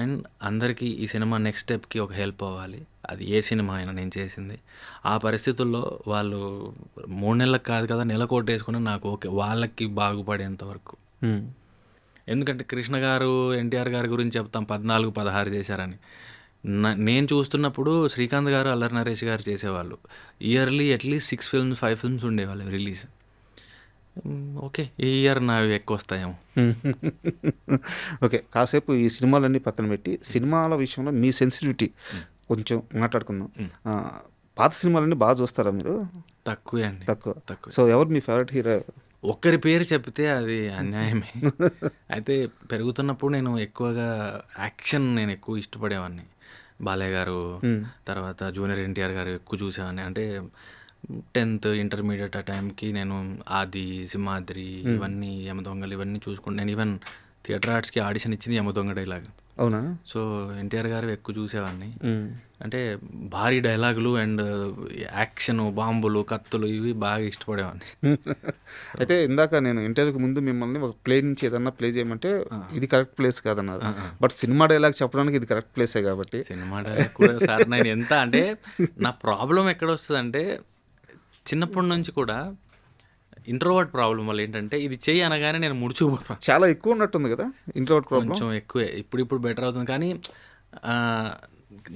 అండ్ అందరికీ ఈ సినిమా నెక్స్ట్ స్టెప్కి ఒక హెల్ప్ అవ్వాలి. అది ఏ సినిమా అయినా నేను చేసింది. ఆ పరిస్థితుల్లో వాళ్ళు 3 నెలలకు కాదు కదా, నెలకోటి వేసుకున్నా నాకు ఓకే, వాళ్ళకి బాగుపడేంత వరకు. ఎందుకంటే కృష్ణ గారు, ఎన్టీఆర్ గారి గురించి చెప్తాం 14-16 చేశారని. నేను చూస్తున్నప్పుడు శ్రీకాంత్ గారు, అల్లరి నరేష్ గారు చేసేవాళ్ళు. ఇయర్లీ అట్లీస్ట్ 6 films 5 films ఉండేవాళ్ళు రిలీజ్. ఓకే, ఈ ఇయర్ నావి ఎక్కువ వస్తాయేమో. ఓకే, కాసేపు ఈ సినిమాలన్నీ పక్కన పెట్టి సినిమాల విషయంలో మీ సెన్సిటివిటీ కొంచెం మాట్లాడుకుందాం. పాత సినిమాలన్నీ బాగా చూస్తారా మీరు? తక్కువే అండి, తక్కువ. తక్కువ. సో ఎవరు మీ ఫేవరెట్ హీరో? ఒక్కరి పేరు చెప్తే అది అన్యాయమే. అయితే పెరుగుతున్నప్పుడు నేను ఎక్కువగా యాక్షన్ నేను ఎక్కువ ఇష్టపడేవాడిని. బాలయ్య గారు, తర్వాత జూనియర్ ఎన్టీఆర్ గారు ఎక్కువ చూసేవాడిని. అంటే 10th ఇంటర్మీడియట్ ఆ టైంకి నేను ఆది, సింహాద్రి ఇవన్నీ, యమదొంగలు ఇవన్నీ చూసుకుంటూ నేను ఈవెన్ థియేటర్ ఆర్ట్స్కి ఆడిషన్ ఇచ్చింది యమదొంగ డైలాగ్. అవునా? సో ఎన్టీఆర్ గారు ఎక్కువ చూసేవాడిని. అంటే భారీ డైలాగులు అండ్ యాక్షన్, బాంబులు, కత్తులు ఇవి బాగా ఇష్టపడేవాడిని. అయితే ఇందాక నేను ఇంటర్వ్యూకి ముందు మిమ్మల్ని ఒక ప్లే నుంచి ఏదన్నా ప్లే చేయమంటే ఇది కరెక్ట్ ప్లేస్ కాదన్నారు. బట్ సినిమా డైలాగ్ చెప్పడానికి ఇది కరెక్ట్ ప్లేసే కాబట్టి. సినిమా డైలాగ్ కూడా సార్ నేను ఎంత అంటే నా ప్రాబ్లం ఎక్కడ వస్తుందంటే చిన్నప్పటి నుంచి కూడా ఇంట్రోవర్ట్ ప్రాబ్లం వల్ల ఏంటంటే ఇది చెయ్యి అనగానే నేను ముడుచుకుపోతాను. చాలా ఎక్కువ ఉన్నట్టుంది కదా ఇంట్రోవర్ట్ ప్రాబ్లం. కొంచెం ఎక్కువే, ఇప్పుడు బెటర్ అవుతుంది. కానీ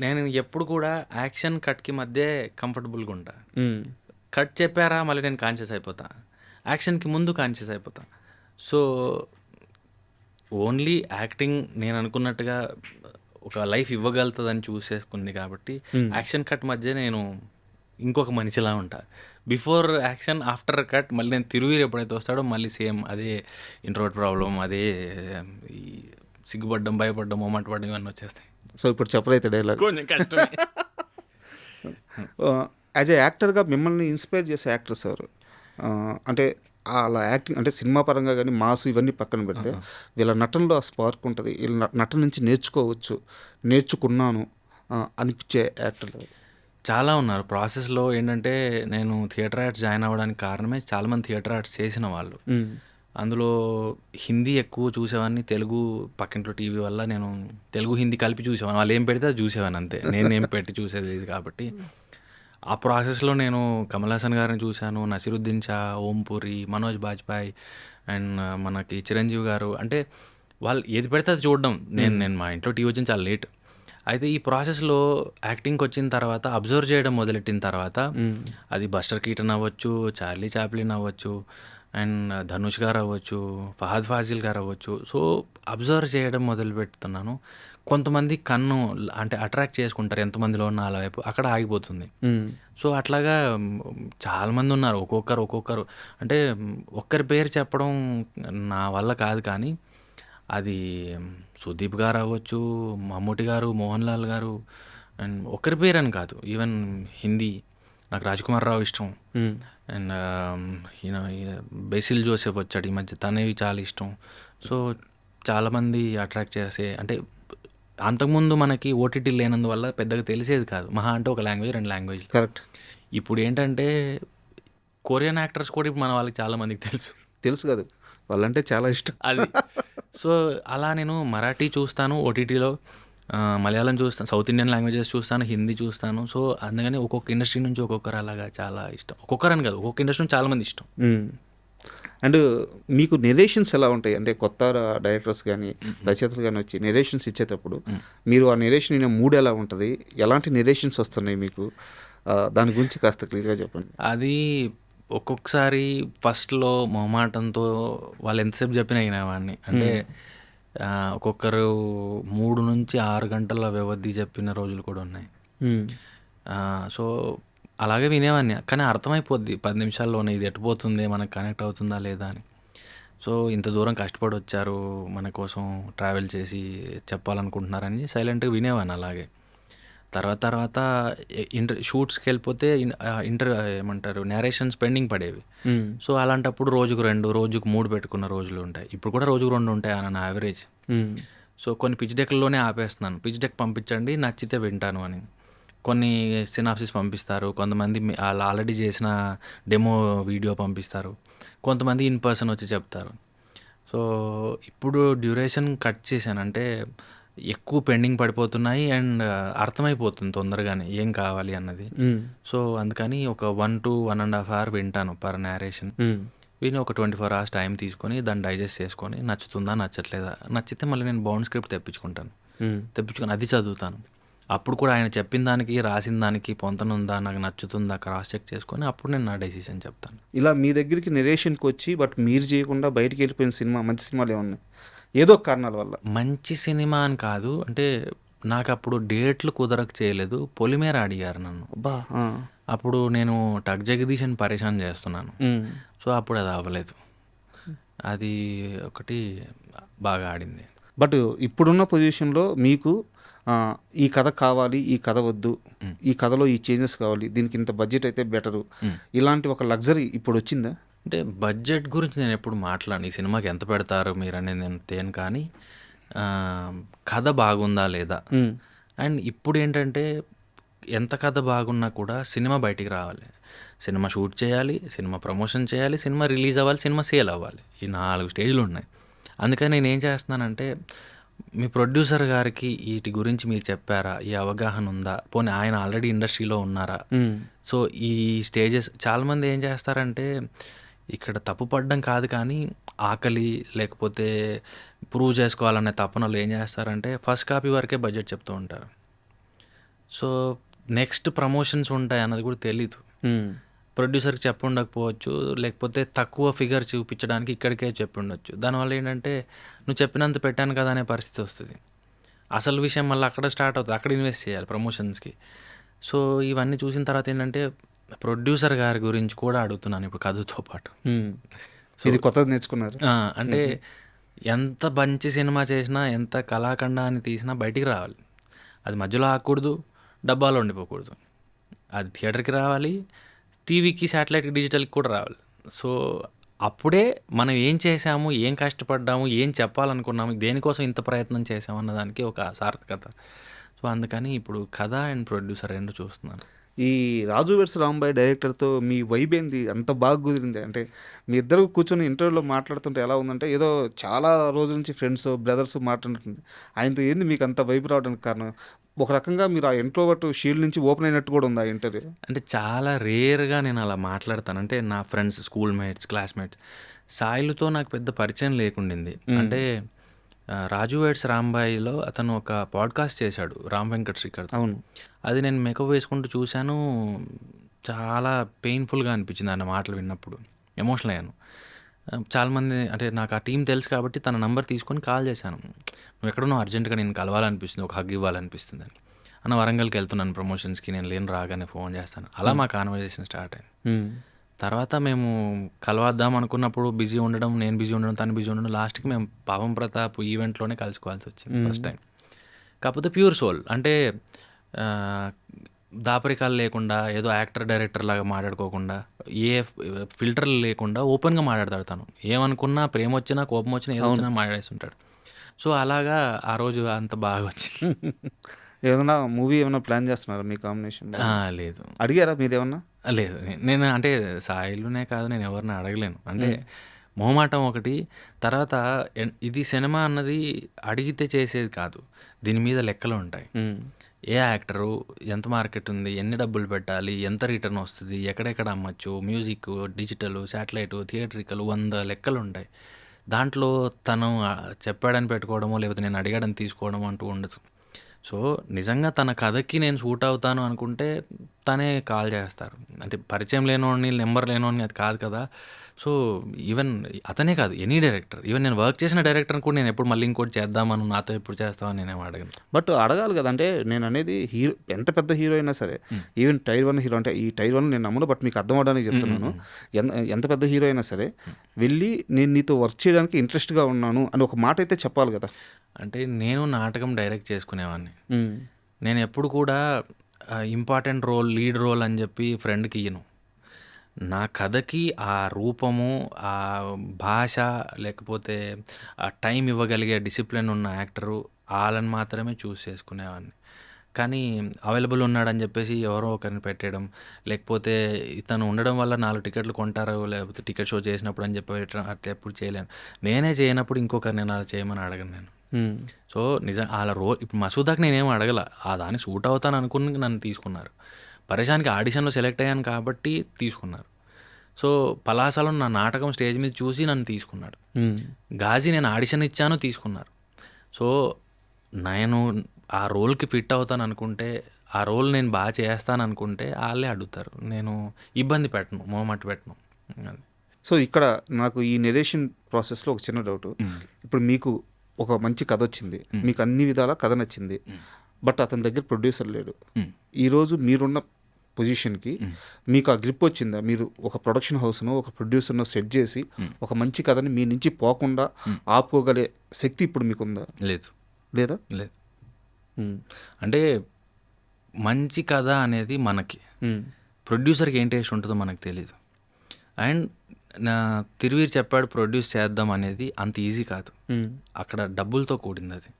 నేను ఎప్పుడు కూడా యాక్షన్ కట్కి మధ్య కంఫర్టబుల్గా ఉంటా. కట్ చెప్పారా మళ్ళీ నేను కాన్షియస్ అయిపోతా, యాక్షన్కి ముందు కాన్షియస్ అయిపోతా. సో ఓన్లీ యాక్టింగ్ నేను అనుకున్నట్టుగా ఒక లైఫ్ ఇవ్వగలుగుతుందని చూసేసుకుంది కాబట్టి యాక్షన్ కట్ మధ్య నేను ఇంకొక మనిషిలా ఉంటా. బిఫోర్ యాక్షన్, ఆఫ్టర్ కట్ మళ్ళీ నేను తిరుగిరి ఎప్పుడైతే వస్తాడో మళ్ళీ సేమ్ అదే ఇంట్రోవర్ట్ ప్రాబ్లం, అదే ఈ సిగ్గుపడ్డం, భయపడ్డం, మొమెంట్ పడ్డం ఇవన్నీ వచ్చేస్తాయి. సో ఇప్పుడు చెప్పరైతే డైలాగ్ కొంచెం కష్టమే. యాజ్ ఏ యాక్టర్గా మిమ్మల్ని ఇన్స్పైర్ చేసే యాక్టర్స్ ఎవరు? అంటే అలా యాక్టింగ్ అంటే సినిమా పరంగా కానీ మాసు ఇవన్నీ పక్కన పెడితే వీళ్ళ నటనలో ఆ స్పార్క్ ఉంటుంది, వీళ్ళ నటన నుంచి నేర్చుకున్నాను అనిపించే యాక్టర్లు చాలా ఉన్నారు. ప్రాసెస్లో ఏంటంటే నేను థియేటర్ ఆర్ట్స్ జాయిన్ అవ్వడానికి కారణమే చాలామంది థియేటర్ ఆర్ట్స్ చేసిన వాళ్ళు. అందులో హిందీ ఎక్కువ చూసేవాడిని, తెలుగు పక్కింట్లో టీవీ వల్ల నేను తెలుగు హిందీ కలిపి చూసేవాడిని. వాళ్ళు ఏం పెడితే అది చూసేవాడిని అంతే, నేనేం పెట్టి చూసేది ఇది కాబట్టి. ఆ ప్రాసెస్లో నేను కమల్ హాసన్ గారిని చూశాను, నసీరుద్దీన్ షా, ఓం పూరి, మనోజ్ బాజ్పాయ్ అండ్ మనకి చిరంజీవి గారు. అంటే వాళ్ళు ఏది పెడితే అది చూడడం. నేను మా ఇంట్లో టీవీ వచ్చిన చాలా లేట్. అయితే ఈ ప్రాసెస్లో యాక్టింగ్కి వచ్చిన తర్వాత అబ్జర్వ్ చేయడం మొదలెట్టిన తర్వాత అది బస్టర్ కీటన్ అవ్వచ్చు, చార్లీ చాప్లిన్ అవ్వచ్చు, అండ్ ధనుష్ గారు అవ్వచ్చు, ఫహద్ ఫాజిల్ గారు అవ్వచ్చు. సో అబ్జర్వ్ చేయడం మొదలు పెడుతున్నాను. కొంతమంది కన్ను అంటే అట్రాక్ట్ చేసుకుంటారు, ఎంతమందిలో ఉన్న అలా వైపు, అక్కడ ఆగిపోతుంది. సో అట్లాగా చాలామంది ఉన్నారు, ఒక్కొక్కరు. అంటే ఒక్కరి పేరు చెప్పడం నా వల్ల కాదు, కానీ అది సుదీప్ గారు అవ్వచ్చు, మమ్ముటి గారు, మోహన్ లాల్ గారు, అండ్ ఒకరి పేరు అని కాదు, ఈవెన్ హిందీ నాకు రాజ్కుమార్ రావు ఇష్టం. అండ్ ఈయన బేసిల్ జోసెఫ్ వచ్చాడు ఈ మధ్య, తనేవి చాలా ఇష్టం. సో చాలామంది అట్రాక్ట్ చేసే, అంటే అంతకుముందు మనకి ఓటీటీ లేనందువల్ల పెద్దగా తెలిసేది కాదు. మహా అంటే ఒక లాంగ్వేజ్, 2 లాంగ్వేజ్లు. కరెక్ట్. ఇప్పుడు ఏంటంటే కొరియన్ యాక్టర్స్ కూడా ఇప్పుడు మన వాళ్ళకి చాలామందికి తెలుసు కాదు, వాళ్ళంటే చాలా ఇష్టం అది. సో అలా నేను మరాఠీ చూస్తాను ఓటీటీలో, మలయాళం చూస్తాను, సౌత్ ఇండియన్ లాంగ్వేజెస్ చూస్తాను, హిందీ చూస్తాను. సో అందుకని ఒక్కొక్క ఇండస్ట్రీ నుంచి ఒక్కొక్కరు అలాగా చాలా ఇష్టం. ఒక్కొక్కరని కాదు, ఒక్కొక్క ఇండస్ట్రీ నుంచి చాలామంది ఇష్టం. అండ్ మీకు నెరేషన్స్ ఎలా ఉంటాయి? అంటే కొత్త డైరెక్టర్స్ కానీ రచయితలు కానీ వచ్చి నెరేషన్స్ ఇచ్చేటప్పుడు మీరు ఆ నెరేషన్ మూడ్ ఎలా ఉంటుంది, ఎలాంటి నెరేషన్స్ వస్తున్నాయి మీకు, దాని గురించి కాస్త క్లియర్గా చెప్పండి. అది ఒక్కొక్కసారి ఫస్ట్లో మొహమాటంతో వాళ్ళు ఎంతసేపు చెప్పినా వినేవాడిని. అంటే ఒక్కొక్కరు 3 నుంచి 6 గంటల వ్యవధి చెప్పిన రోజులు కూడా ఉన్నాయి. సో అలాగే వినేవాడిని, కానీ అర్థమైపోద్ది 10 నిమిషాల్లోనే ఇది ఎట్టుపోతుంది, మనకు కనెక్ట్ అవుతుందా లేదా అని. సో ఇంత దూరం కష్టపడి వచ్చారు మన కోసం, ట్రావెల్ చేసి చెప్పాలనుకుంటున్నారని సైలెంట్గా వినేవాడిని. అలాగే తర్వాత షూట్స్కి వెళ్ళిపోతే ఏమంటారు నేరేషన్స్ పెండింగ్ పడేవి. సో అలాంటప్పుడు రోజుకు 2, రోజుకు 3 పెట్టుకున్న రోజులు ఉంటాయి. ఇప్పుడు కూడా రోజుకు 2 ఉంటాయి అన్న యావరేజ్. సో కొన్ని పిచ్ డెక్లోనే ఆపేస్తున్నాను, పిచ్ డెక్ పంపించండి నచ్చితే వింటాను అని. కొన్ని సినాప్సిస్ పంపిస్తారు, కొంతమంది వాళ్ళు ఆల్రెడీ చేసిన డెమో వీడియో పంపిస్తారు, కొంతమంది ఇన్ పర్సన్ వచ్చి చెప్తారు. సో ఇప్పుడు డ్యూరేషన్ కట్ చేశాను, అంటే ఎక్కువ పెండింగ్ పడిపోతున్నాయి అండ్ అర్థమైపోతుంది తొందరగానే ఏం కావాలి అన్నది. సో అందుకని ఒక 1 to 1.5 hour వింటాను పర్ నేరేషన్. విని ఒక 24 hours టైం తీసుకొని దాన్ని డైజెస్ట్ చేసుకొని నచ్చుతుందా నచ్చట్లేదా, నచ్చితే మళ్ళీ నేను బౌండ్ స్క్రిప్ట్ తెప్పించుకొని అది చదువుతాను. అప్పుడు కూడా ఆయన చెప్పిన దానికి రాసిన దానికి పొంతనుందా, నాకు నచ్చుతుందా క్రాస్ చెక్ చేసుకొని అప్పుడు నేను నా డెసిషన్ చెప్తాను. ఇలా మీ దగ్గరికి నెరేషన్కి వచ్చి బట్ మీరు చేయకుండా బయటికి వెళ్ళిపోయిన సినిమా, మంచి సినిమాలు ఏమన్నా ఏదో కారణాల వల్ల? మంచి సినిమా అని కాదు, అంటే నాకు అప్పుడు డేట్లు కుదరక చేయలేదు, పొలిమేర అడిగారు నన్ను. అప్పుడు నేను టక్ జగదీష్ అని పరేషాన్ చేస్తున్నాను. సో అప్పుడు అది అవ్వలేదు, అది ఒకటి బాగా ఆడింది. బట్ ఇప్పుడున్న పొజిషన్లో మీకు ఈ కథ కావాలి, ఈ కథ వద్దు, ఈ కథలో ఈ చేంజెస్ కావాలి, దీనికి ఇంత బడ్జెట్ అయితే బెటరు, ఇలాంటి ఒక లగ్జరీ ఇప్పుడు వచ్చిందా? అంటే బడ్జెట్ గురించి నేను ఎప్పుడు మాట్లాడను. ఈ సినిమాకి ఎంత పెడతారు మీరు అనేది నేను తేను, కానీ కథ బాగుందా లేదా. అండ్ ఇప్పుడు ఏంటంటే ఎంత కథ బాగున్నా కూడా సినిమా బయటికి రావాలి, సినిమా షూట్ చేయాలి, సినిమా ప్రమోషన్ చేయాలి, సినిమా రిలీజ్ అవ్వాలి, సినిమా సేల్ అవ్వాలి. ఈ 4 స్టేజ్లు ఉన్నాయి. అందుకని నేను ఏం చేస్తున్నానంటే, మీ ప్రొడ్యూసర్ గారికి వీటి గురించి మీరు చెప్పారా, ఈ అవగాహన ఉందా, పోనీ ఆయన ఆల్రెడీ ఇండస్ట్రీలో ఉన్నారా. సో ఈ స్టేజెస్ చాలామంది ఏం చేస్తారంటే, ఇక్కడ తప్పు పడడం కాదు కానీ ఆకలి లేకపోతే ప్రూవ్ చేసుకోవాలనే తపనలు ఏం చేస్తారంటే ఫస్ట్ కాపీ వరకే బడ్జెట్ చెప్తూ ఉంటారు. సో నెక్స్ట్ ప్రమోషన్స్ ఉంటాయి అన్నది కూడా తెలీదు. ప్రొడ్యూసర్కి చెప్పి ఉండకపోవచ్చు, లేకపోతే తక్కువ ఫిగర్ చూపించడానికి ఇక్కడికే చెప్పి ఉండొచ్చు. దానివల్ల ఏంటంటే నువ్వు చెప్పినంత పెట్టాను కదా అనే పరిస్థితి వస్తుంది. అసలు విషయం మళ్ళీ అక్కడ స్టార్ట్ అవుతుంది, అక్కడ ఇన్వెస్ట్ చేయాలి ప్రమోషన్స్కి. సో ఇవన్నీ చూసిన తర్వాత ఏంటంటే ప్రొడ్యూసర్ గారి గురించి కూడా అడుగుతున్నాను ఇప్పుడు కథతో పాటు. ఇది కొత్తది నేర్చుకున్నారు. అంటే ఎంత మంచి సినిమా చేసినా, ఎంత కళాఖండాన్ని తీసినా బయటికి రావాలి. అది మధ్యలో ఆగకూడదు, డబ్బాలో ఉండిపోకూడదు. అది థియేటర్కి రావాలి, టీవీకి, శాటిలైట్కి, డిజిటల్కి కూడా రావాలి. సో అప్పుడే మనం ఏం చేసాము, ఏం కష్టపడ్డాము, ఏం చెప్పాలనుకున్నాము, దేనికోసం ఇంత ప్రయత్నం చేసాము అన్నదానికి ఒక సార్థకత. సో అందుకని ఇప్పుడు కథ అండ్ ప్రొడ్యూసర్ 2 చూస్తున్నాను. ఈ రాజు వెడ్స్ రాంబాయ్ డైరెక్టర్తో మీ వైబ్ ఏంది, అంత బాగా కుదిరింది? అంటే మీ ఇద్దరు కూర్చొని ఇంటర్వ్యూలో మాట్లాడుతుంటే ఎలా ఉందంటే ఏదో చాలా రోజుల నుంచి ఫ్రెండ్స్ బ్రదర్స్ మాట్లాడుతుంది. ఆయనతో ఏంది మీకు అంత వైబ్ రావడానికి కారణం? ఒక రకంగా మీరు ఆ ఇంట్రోవర్ట్ షీల్డ్ నుంచి ఓపెన్ అయినట్టు కూడా ఉంది ఆ ఇంటర్వ్యూ. అంటే చాలా రేర్గా నేను అలా మాట్లాడతాను. అంటే నా ఫ్రెండ్స్, స్కూల్ మేట్స్, క్లాస్మేట్స్, సాయిలతో నాకు పెద్ద పరిచయం లేకుండింది. అంటే రాజు వెడ్స్ రాంబాయిలో అతను ఒక పాడ్కాస్ట్ చేశాడు, రామ్ వెంకట్ శ్రీకర్. అవును, అది నేను మేకప్ వేసుకుంటూ చూశాను. చాలా పెయిన్ఫుల్గా అనిపించింది ఆయన మాటలు విన్నప్పుడు, ఎమోషనల్ అయ్యాను. చాలామంది అంటే నాకు ఆ టీం తెలుసు కాబట్టి తన నంబర్ తీసుకొని కాల్ చేశాను. నువ్వు ఎక్కడున్నావు, అర్జెంటుగా నేను కలవాలనిపిస్తుంది, ఒక హగ్ ఇవ్వాలనిపిస్తుంది అని. అన్న వరంగల్కి వెళ్తున్నాను ప్రమోషన్స్కి, నేను లేని రాగానే ఫోన్ చేస్తాను. అలా మా కాన్వర్జేషన్ స్టార్ట్ అయింది. తర్వాత మేము కలవద్దాం అనుకున్నప్పుడు బిజీ ఉండడం, నేను బిజీ ఉండడం, తను బిజీ ఉండడం, లాస్ట్కి మేము పాపం ప్రతాప్ ఈవెంట్లోనే కలుసుకోవాల్సి వచ్చింది ఫస్ట్ టైం. కాకపోతే ప్యూర్ సోల్, అంటే దాపరికాలు లేకుండా, ఏదో యాక్టర్ డైరెక్టర్ లాగా మాట్లాడుకోకుండా, ఏ ఫిల్టర్లు లేకుండా ఓపెన్గా మాట్లాడతాడు తను. ఏమనుకున్నా, ప్రేమ వచ్చినా, కోపం వచ్చినా, ఏదో వచ్చినా మాట్లాడేస్తుంటాడు. సో అలాగా ఆ రోజు అంత బాగా వచ్చింది. ఏదైనా మూవీ ఏమైనా ప్లాన్ చేస్తున్నారా మీ కాంబినేషన్? లేదు. అడిగారా మీరేమన్నా? లేదు, నేను అంటే సాయిలునే కాదు, నేను ఎవరిని అడగలేను. అంటే మొహమాటం ఒకటి. తర్వాత ఇది సినిమా అన్నది అడిగితే చేసేది కాదు, దీని మీద లెక్కలు ఉంటాయి. ఏ యాక్టరు, ఎంత మార్కెట్ ఉంది, ఎన్ని డబ్బులు పెట్టాలి, ఎంత రిటర్న్ వస్తుంది, ఎక్కడెక్కడ అమ్మచ్చు, మ్యూజిక్, డిజిటల్, శాటిలైట్, థియేటరికల్, 100 లెక్కలు ఉంటాయి. దాంట్లో తను చెప్పాడని పెట్టుకోవడమో లేకపోతే నేను అడిగాడని తీసుకోవడమో అంటూ ఉండదు. సో నిజంగా తన కథకి నేను సూట్ అవుతాను అనుకుంటే తనే కాల్ చేస్తారు. అంటే పరిచయం లేనోడిని, నెంబర్ లేనోడిని అది కాదు కదా. సో ఈవెన్ అతనే కాదు, ఎనీ డైరెక్టర్, ఈవెన్ నేను వర్క్ చేసిన డైరెక్టర్ని కూడా నేను ఎప్పుడు మళ్ళీ ఇంకోటి చేద్దామని, నాతో ఎప్పుడు చేస్తామని నేనేం అడగను. బట్ అడగాలి కదా. అంటే నేను అనేది హీరో, ఎంత పెద్ద హీరో అయినా సరే, ఈవెన్ టైర్ 1 హీరో, అంటే ఈ టైర్ 1 నేను నమ్మను, బట్ మీకు అర్థం అవడానికి చెప్తున్నాను. ఎంత పెద్ద హీరో అయినా సరే వెళ్ళి నేను నీతో వర్క్ చేయడానికి ఇంట్రెస్ట్గా ఉన్నాను అని ఒక మాట అయితే చెప్పాలి కదా. అంటే నేను నాటకం డైరెక్ట్ చేసుకునేవాడిని. నేను ఎప్పుడు కూడా ఇంపార్టెంట్ రోల్, లీడ్ రోల్ అని చెప్పి ఫ్రెండ్కి ఇయ్యను. నా కథకి ఆ రూపము, ఆ భాష, లేకపోతే ఆ టైం ఇవ్వగలిగే డిసిప్లిన్ ఉన్న యాక్టరు వాళ్ళని మాత్రమే చూస్ చేసుకునేవాడిని. కానీ అవైలబుల్ ఉన్నాడని చెప్పేసి ఎవరో ఒకరిని పెట్టడం, లేకపోతే ఇతను ఉండడం వల్ల 4 టికెట్లు కొంటారు, లేకపోతే టికెట్ షో చేసినప్పుడు అని చెప్పి అట్లా ఎప్పుడు చేయలేను. నేనే చేయనప్పుడు ఇంకొకరిని నేను అలా చేయమని అడగను నేను. సో నిజం అలా ఇప్పుడు మసూదాకి నేనేం అడగల, ఆ దాన్ని సూట్ అవుతాను అనుకుని నన్ను తీసుకున్నారు. పరేషాన్కి ఆడిషన్లో సెలెక్ట్ అయ్యాను కాబట్టి తీసుకున్నారు. సో పలాసలో నా నాటకం స్టేజ్ మీద చూసి నన్ను తీసుకున్నాడు. గాజీ నేను ఆడిషన్ ఇచ్చాను, తీసుకున్నారు. సో నేను ఆ రోల్కి ఫిట్ అవుతాను అనుకుంటే, ఆ రోల్ నేను బాగా చేస్తాను అనుకుంటే వాళ్ళే అడుగుతారు. నేను ఇబ్బంది పెట్టను, మొహమాట పెట్టను. అది. సో ఇక్కడ నాకు ఈ నెరేషన్ ప్రాసెస్లో ఒక చిన్న డౌట్. ఇప్పుడు మీకు ఒక మంచి కథ వచ్చింది, మీకు అన్ని విధాల కథ నచ్చింది, బట్ అతని దగ్గర ప్రొడ్యూసర్ లేడు. ఈరోజు మీరున్న పొజిషన్కి మీకు ఆ గ్రిప్ వచ్చిందా? మీరు ఒక ప్రొడక్షన్ హౌస్ను, ఒక ప్రొడ్యూసర్ను సెట్ చేసి ఒక మంచి కథని మీ నుంచి పోకుండా ఆపుకోగలే శక్తి ఇప్పుడు మీకుందా? లేదు. లేదా? లేదు. అంటే మంచి కథ అనేది మనకి, ప్రొడ్యూసర్కి ఏం టేస్ట్ ఉంటుందో మనకు తెలీదు. అండ్ నా తిరువీరు చెప్పాడు ప్రొడ్యూస్ చేద్దాం అనేది అంత ఈజీ కాదు, అక్కడ డబ్బులతో కూడింది అది.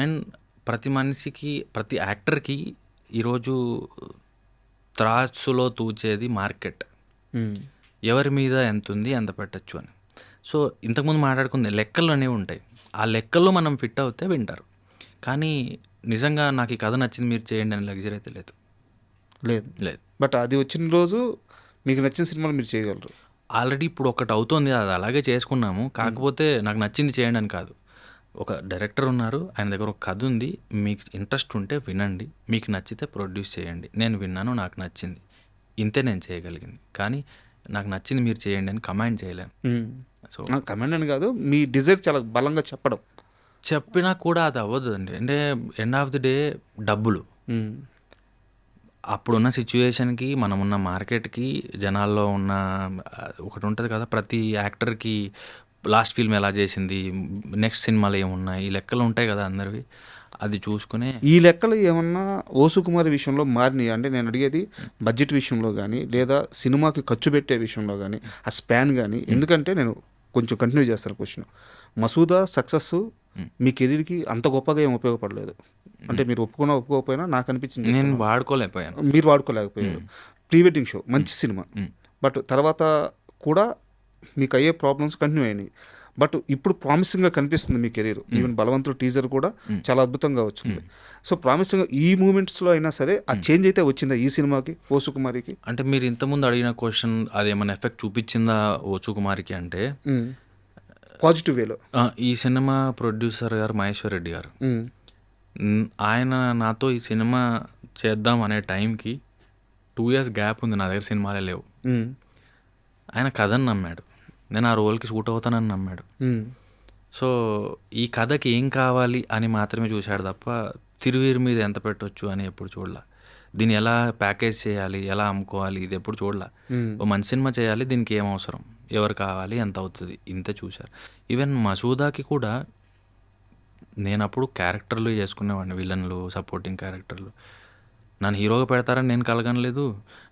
అండ్ ప్రతి మనిషికి, ప్రతి యాక్టర్కి ఈరోజు త్రాసులో తూచేది మార్కెట్, ఎవరి మీద ఎంత ఉంది, ఎంత పెట్టచ్చు అని. సో ఇంతకుముందు మాట్లాడుకుంది లెక్కలు అనేవి ఉంటాయి, ఆ లెక్కల్లో మనం ఫిట్ అవుతే వింటారు. కానీ నిజంగా నాకు ఈ కథ నచ్చింది మీరు చేయండి అని లగ్జరీ అయితే లేదు. లేదు. బట్ అది వచ్చిన రోజు మీకు నచ్చిన సినిమాలు మీరు చేయగలరు. ఆల్రెడీ ఇప్పుడు ఒకటి అవుతుంది, అది అలాగే చేసుకున్నాము. కాకపోతే నాకు నచ్చింది చేయండి అని కాదు. ఒక డైరెక్టర్ ఉన్నారు, ఆయన దగ్గర ఒక కథ ఉంది, మీకు ఇంట్రెస్ట్ ఉంటే వినండి, మీకు నచ్చితే ప్రొడ్యూస్ చేయండి. నేను విన్నాను, నాకు నచ్చింది, ఇంతే నేను చేయగలిగింది. కానీ నాకు నచ్చింది మీరు చేయండి అని కమాండ్ చేయలేను. సో కమాండ్ అని కాదు, మీ డిజైర్ చాలా బలంగా చెప్పడం, చెప్పినా కూడా అది అవ్వదు అండి. అంటే ఎండ్ ఆఫ్ ది డే డబ్బులు, అప్పుడున్న సిచ్యువేషన్కి, మనమున్న మార్కెట్కి, జనాల్లో ఉన్న ఒకటి ఉంటుంది కదా, ప్రతి యాక్టర్కి లాస్ట్ ఫిల్మ్ ఎలా చేసింది, నెక్స్ట్ సినిమాలు ఏమున్నాయి, ఈ లెక్కలు ఉంటాయి కదా అందరివి. అది చూసుకునే ఈ లెక్కలు ఏమన్నా ఓసుకుమారి విషయంలో మారినాయి అంటే నేను అడిగేది బడ్జెట్ విషయంలో కానీ, లేదా సినిమాకి ఖర్చు పెట్టే విషయంలో కానీ, ఆ స్పాన్ కానీ. ఎందుకంటే నేను కొంచెం కంటిన్యూ చేస్తాను క్వశ్చన్. మసూదా సక్సెస్ మీ కెరీర్కి అంత గొప్పగా ఏం ఉపయోగపడలేదు. అంటే మీరు ఒప్పుకోకపోయినా నాకు అనిపించింది, నేను వాడుకోలేకపోయాను, మీరు వాడుకోలేకపోయారు. ప్రీ వెడ్డింగ్ షో మంచి సినిమా, బట్ తర్వాత కూడా మీకు అయ్యే ప్రాబ్లమ్స్ కంటిన్యూ అయినాయి. బట్ ఇప్పుడు ప్రామిసింగ్గా కనిపిస్తుంది మీ కెరీర్. ఈవెన్ బలవంతుడు టీజర్ కూడా చాలా అద్భుతంగా వచ్చింది. సో ప్రామిసింగ్గా ఈ మూమెంట్స్లో అయినా సరే ఆ చేంజ్ అయితే వచ్చిందా ఈ సినిమాకి, ఓసుకుమారికి? అంటే మీరు ఇంతకుముందు అడిగిన క్వశ్చన్ అది ఏమైనా ఎఫెక్ట్ చూపించిందా ఓసుకుమారికి అంటే పాజిటివ్ వేలో. ఈ సినిమా ప్రొడ్యూసర్ గారు మహేశ్వర్ రెడ్డి గారు, ఆయన నాతో ఈ సినిమా చేద్దాం అనే టైంకి 2 years గ్యాప్ ఉంది, నా దగ్గర సినిమాలే లేవు. ఆయన కథని నమ్మాడు, నేను ఆ రోల్కి సూట్ అవుతానని నమ్మాడు. సో ఈ కథకి ఏం కావాలి అని మాత్రమే చూశాడు తప్ప తిరువీరు మీద ఎంత పెట్టవచ్చు అని ఎప్పుడు చూడలా. దీన్ని ఎలా ప్యాకేజ్ చేయాలి, ఎలా అమ్ముకోవాలి, ఇది ఎప్పుడు చూడలా. ఓ మంచి సినిమా చేయాలి, దీనికి ఏం అవసరం, ఎవరు కావాలి, ఎంత అవుతుంది, ఇంతే చూశారు. ఈవెన్ మసూదాకి కూడా నేను అప్పుడు క్యారెక్టర్లు చేసుకునేవాడిని, విలన్లు, సపోర్టింగ్ క్యారెక్టర్లు. నన్ను హీరోగా పెడతారని నేను కలగనలేదు,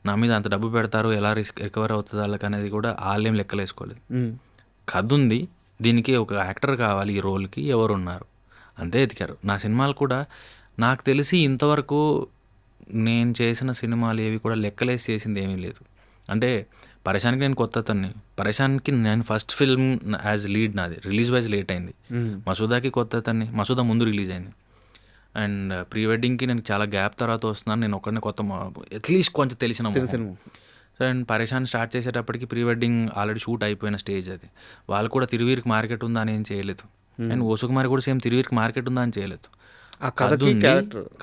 నా మీద అంత డబ్బు పెడతారు, ఎలా రికవర్ అవుతుంది వాళ్ళకి అనేది కూడా వాళ్ళేం లెక్కలేసుకోలేదు. కథ ఉంది, దీనికి ఒక యాక్టర్ కావాలి, ఈ రోల్కి ఎవరు ఉన్నారు, అంతే ఎతికారు. నా సినిమాలు కూడా నాకు తెలిసి ఇంతవరకు నేను చేసిన సినిమాలు ఏవి కూడా లెక్కలేసి చేసింది ఏమీ లేదు. అంటే పరేషాన్కి నేను కొత్త అతన్ని, పరేషాన్కి నేను ఫస్ట్ ఫిల్మ్ యాజ్ లీడ్ నాది, రిలీజ్ వైజ్ లేట్ అయింది. మసూదాకి కొత్త అతన్ని, మసూదా ముందు రిలీజ్ అయింది. అండ్ ప్రీ వెడ్డింగ్కి నేను చాలా గ్యాప్ తర్వాత వస్తున్నాను, నేను ఒకరిని కొత్త అట్లీస్ట్ కొంచెం తెలిసిన. సో అండ్ పరేషాన్ స్టార్ట్ చేసేటప్పటికి ప్రీ వెడ్డింగ్ ఆల్రెడీ షూట్ అయిపోయిన స్టేజ్ అది. వాళ్ళు కూడా తిరువీరికి మార్కెట్ ఉందా అని ఏం చేయలేదు. అండ్ ఓసుకుమారి కూడా సేమ్ తిరువీరికి మార్కెట్ ఉందా అని చేయలేదు.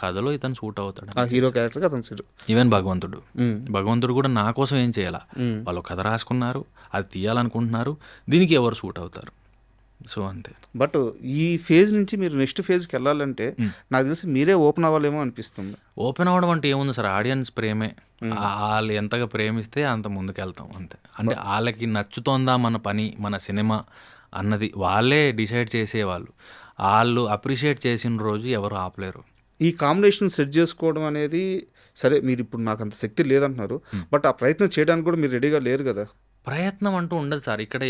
కథలో ఇతను సూట్ అవుతాడు, హీరో క్యారెక్టర్ అతను సూట్. ఈవెన్ భగవంతుడు కూడా నా కోసం ఏం చేయాలా, వాళ్ళు కథ రాసుకున్నారు, అది తీయాలనుకుంటున్నారు, దీనికి ఎవరు సూట్ అవుతారు. సో అంతే. బట్ ఈ ఫేజ్ నుంచి మీరు నెక్స్ట్ ఫేజ్కి వెళ్ళాలంటే నాకు తెలిసి మీరే ఓపెన్ అవ్వాలేమో అనిపిస్తుంది. ఓపెన్ అవ్వడం అంటే ఏముంది సార్, ఆడియన్స్ ప్రేమే, వాళ్ళు ఎంతగా ప్రేమిస్తే అంత ముందుకెళ్తాం అంతే. అంటే వాళ్ళకి నచ్చుతోందా మన పని, మన సినిమా అన్నది వాళ్ళే డిసైడ్ చేసేవాళ్ళు. వాళ్ళు అప్రిషియేట్ చేసిన రోజు ఎవరు ఆపలేరు. ఈ కాంబినేషన్ సెట్ చేసుకోవడం అనేది సరే, మీరు ఇప్పుడు నాకు అంత శక్తి లేదంటున్నారు, బట్ ఆ ప్రయత్నం చేయడానికి కూడా మీరు రెడీగా లేరు కదా. ప్రయత్నం అంటూ ఉండదు సార్, ఇక్కడ